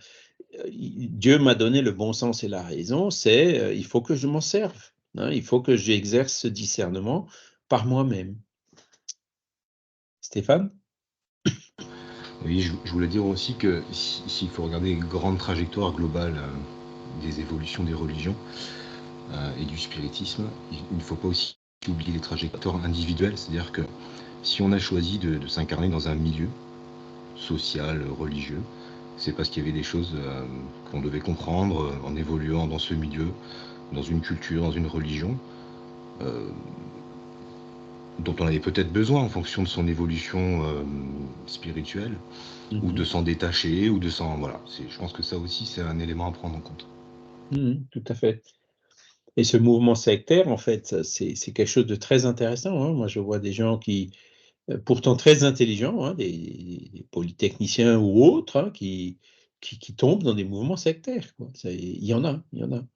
Dieu m'a donné le bon sens et la raison, c'est il faut que je m'en serve. Hein, il faut que j'exerce ce discernement par moi-même. Stéphane? Oui, je voulais dire aussi que s'il faut regarder une grande trajectoire globale des évolutions des religions et du spiritisme, il ne faut pas aussi oublier les trajectoires individuelles, c'est-à-dire que si on a choisi de s'incarner dans un milieu social, religieux, c'est parce qu'il y avait des choses qu'on devait comprendre en évoluant dans ce milieu, dans une culture, dans une religion, dont on avait peut-être besoin en fonction de son évolution spirituelle, ou de s'en détacher, ou de s'en... Voilà, je pense que ça aussi, c'est un élément à prendre en compte. Tout à fait. Et ce mouvement sectaire, en fait, c'est quelque chose de très intéressant. Hein. Moi, je vois des gens qui pourtant très intelligents, hein, des polytechniciens ou autres, hein, qui tombent dans des mouvements sectaires, quoi. Il y en a.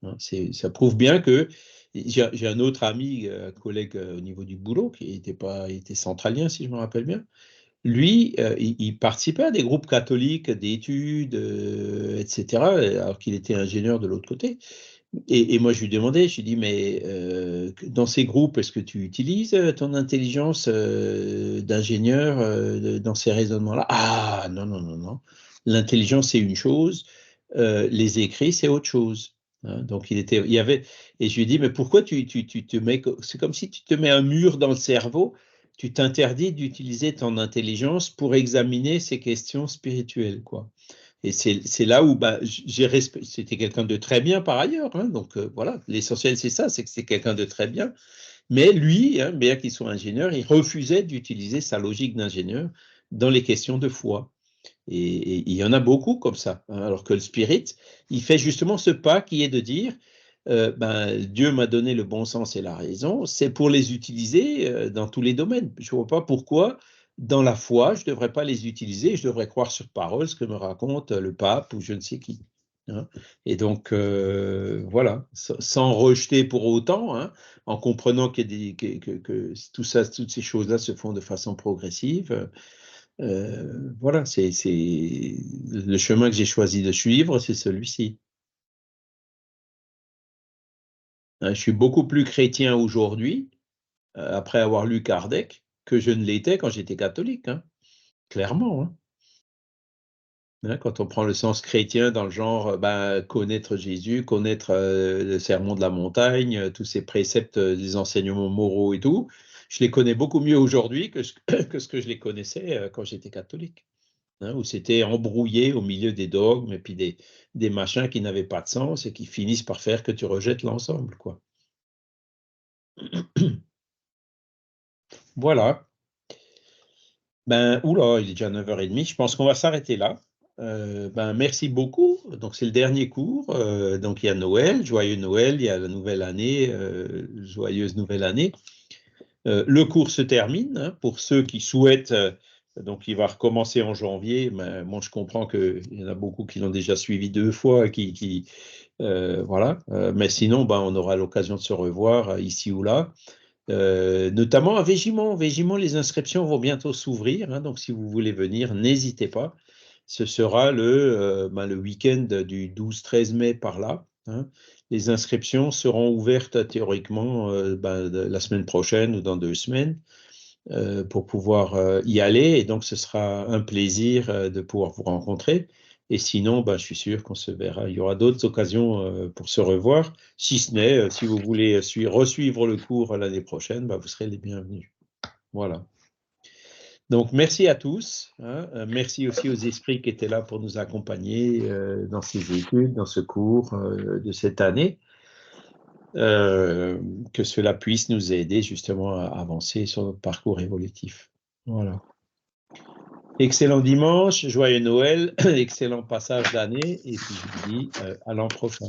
Hein. Ça prouve bien que j'ai un autre ami, un collègue au niveau du boulot, qui était centralien, si je me rappelle bien. Lui, il participait à des groupes catholiques d'études, etc., alors qu'il était ingénieur de l'autre côté. Et moi, je lui demandais, je lui dis, mais dans ces groupes, est-ce que tu utilises ton intelligence d'ingénieur dans ces raisonnements-là? Ah, non. L'intelligence, c'est une chose, les écrits, c'est autre chose. Hein. Donc, il y avait, et je lui dis, mais pourquoi tu te mets, c'est comme si tu te mets un mur dans le cerveau, tu t'interdis d'utiliser ton intelligence pour examiner ces questions spirituelles, quoi. Et c'est là où c'était quelqu'un de très bien par ailleurs. Hein, donc voilà, l'essentiel c'est ça, c'est que c'est quelqu'un de très bien. Mais lui, hein, bien qu'il soit ingénieur, il refusait d'utiliser sa logique d'ingénieur dans les questions de foi. Et il y en a beaucoup comme ça. Hein, alors que le spirit, il fait justement ce pas qui est de dire, Dieu m'a donné le bon sens et la raison, c'est pour les utiliser dans tous les domaines. Je ne vois pas pourquoi, dans la foi, je ne devrais pas les utiliser, je devrais croire sur parole ce que me raconte le pape ou je ne sais qui. Hein. Et donc, voilà, sans rejeter pour autant, hein, en comprenant que tout ça, toutes ces choses-là se font de façon progressive. Voilà, c'est le chemin que j'ai choisi de suivre, c'est celui-ci. Hein, je suis beaucoup plus chrétien aujourd'hui, après avoir lu Kardec, que je ne l'étais quand j'étais catholique, hein, clairement. Hein. Hein, quand on prend le sens chrétien dans le genre connaître Jésus, connaître le sermon de la montagne, tous ces préceptes des enseignements moraux et tout, je les connais beaucoup mieux aujourd'hui que ce que je les connaissais quand j'étais catholique. Hein, où c'était embrouillé au milieu des dogmes et puis des machins qui n'avaient pas de sens et qui finissent par faire que tu rejettes l'ensemble, quoi. Voilà. Oula, il est déjà 9h30, je pense qu'on va s'arrêter là. Merci beaucoup. Donc, c'est le dernier cours. Donc, il y a Noël, joyeux Noël, il y a la nouvelle année, joyeuse nouvelle année. Le cours se termine, hein, pour ceux qui souhaitent. Donc, il va recommencer en janvier. Mais moi, je comprends qu'il y en a beaucoup qui l'ont déjà suivi 2 fois, voilà. Mais sinon, on aura l'occasion de se revoir ici ou là. Notamment à Végimont. Végimont, les inscriptions vont bientôt s'ouvrir. Hein, donc, si vous voulez venir, n'hésitez pas. Ce sera le week-end du 12-13 mai par là. Hein. Les inscriptions seront ouvertes théoriquement la semaine prochaine ou dans 2 semaines pour pouvoir y aller. Et donc, ce sera un plaisir de pouvoir vous rencontrer. Et sinon, je suis sûr qu'on se verra. Il y aura d'autres occasions pour se revoir. Si ce n'est, si vous voulez resuivre le cours l'année prochaine, vous serez les bienvenus. Voilà. Donc, merci à tous. Hein. Merci aussi aux esprits qui étaient là pour nous accompagner dans ces études, dans ce cours de cette année. Que cela puisse nous aider justement à avancer sur notre parcours évolutif. Voilà. Excellent dimanche, joyeux Noël, excellent passage d'année, et puis je vous dis à l'an prochain.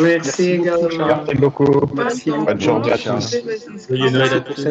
Merci également. Merci beaucoup. Merci. Bonne journée à tous. Joyeux Noël à tous.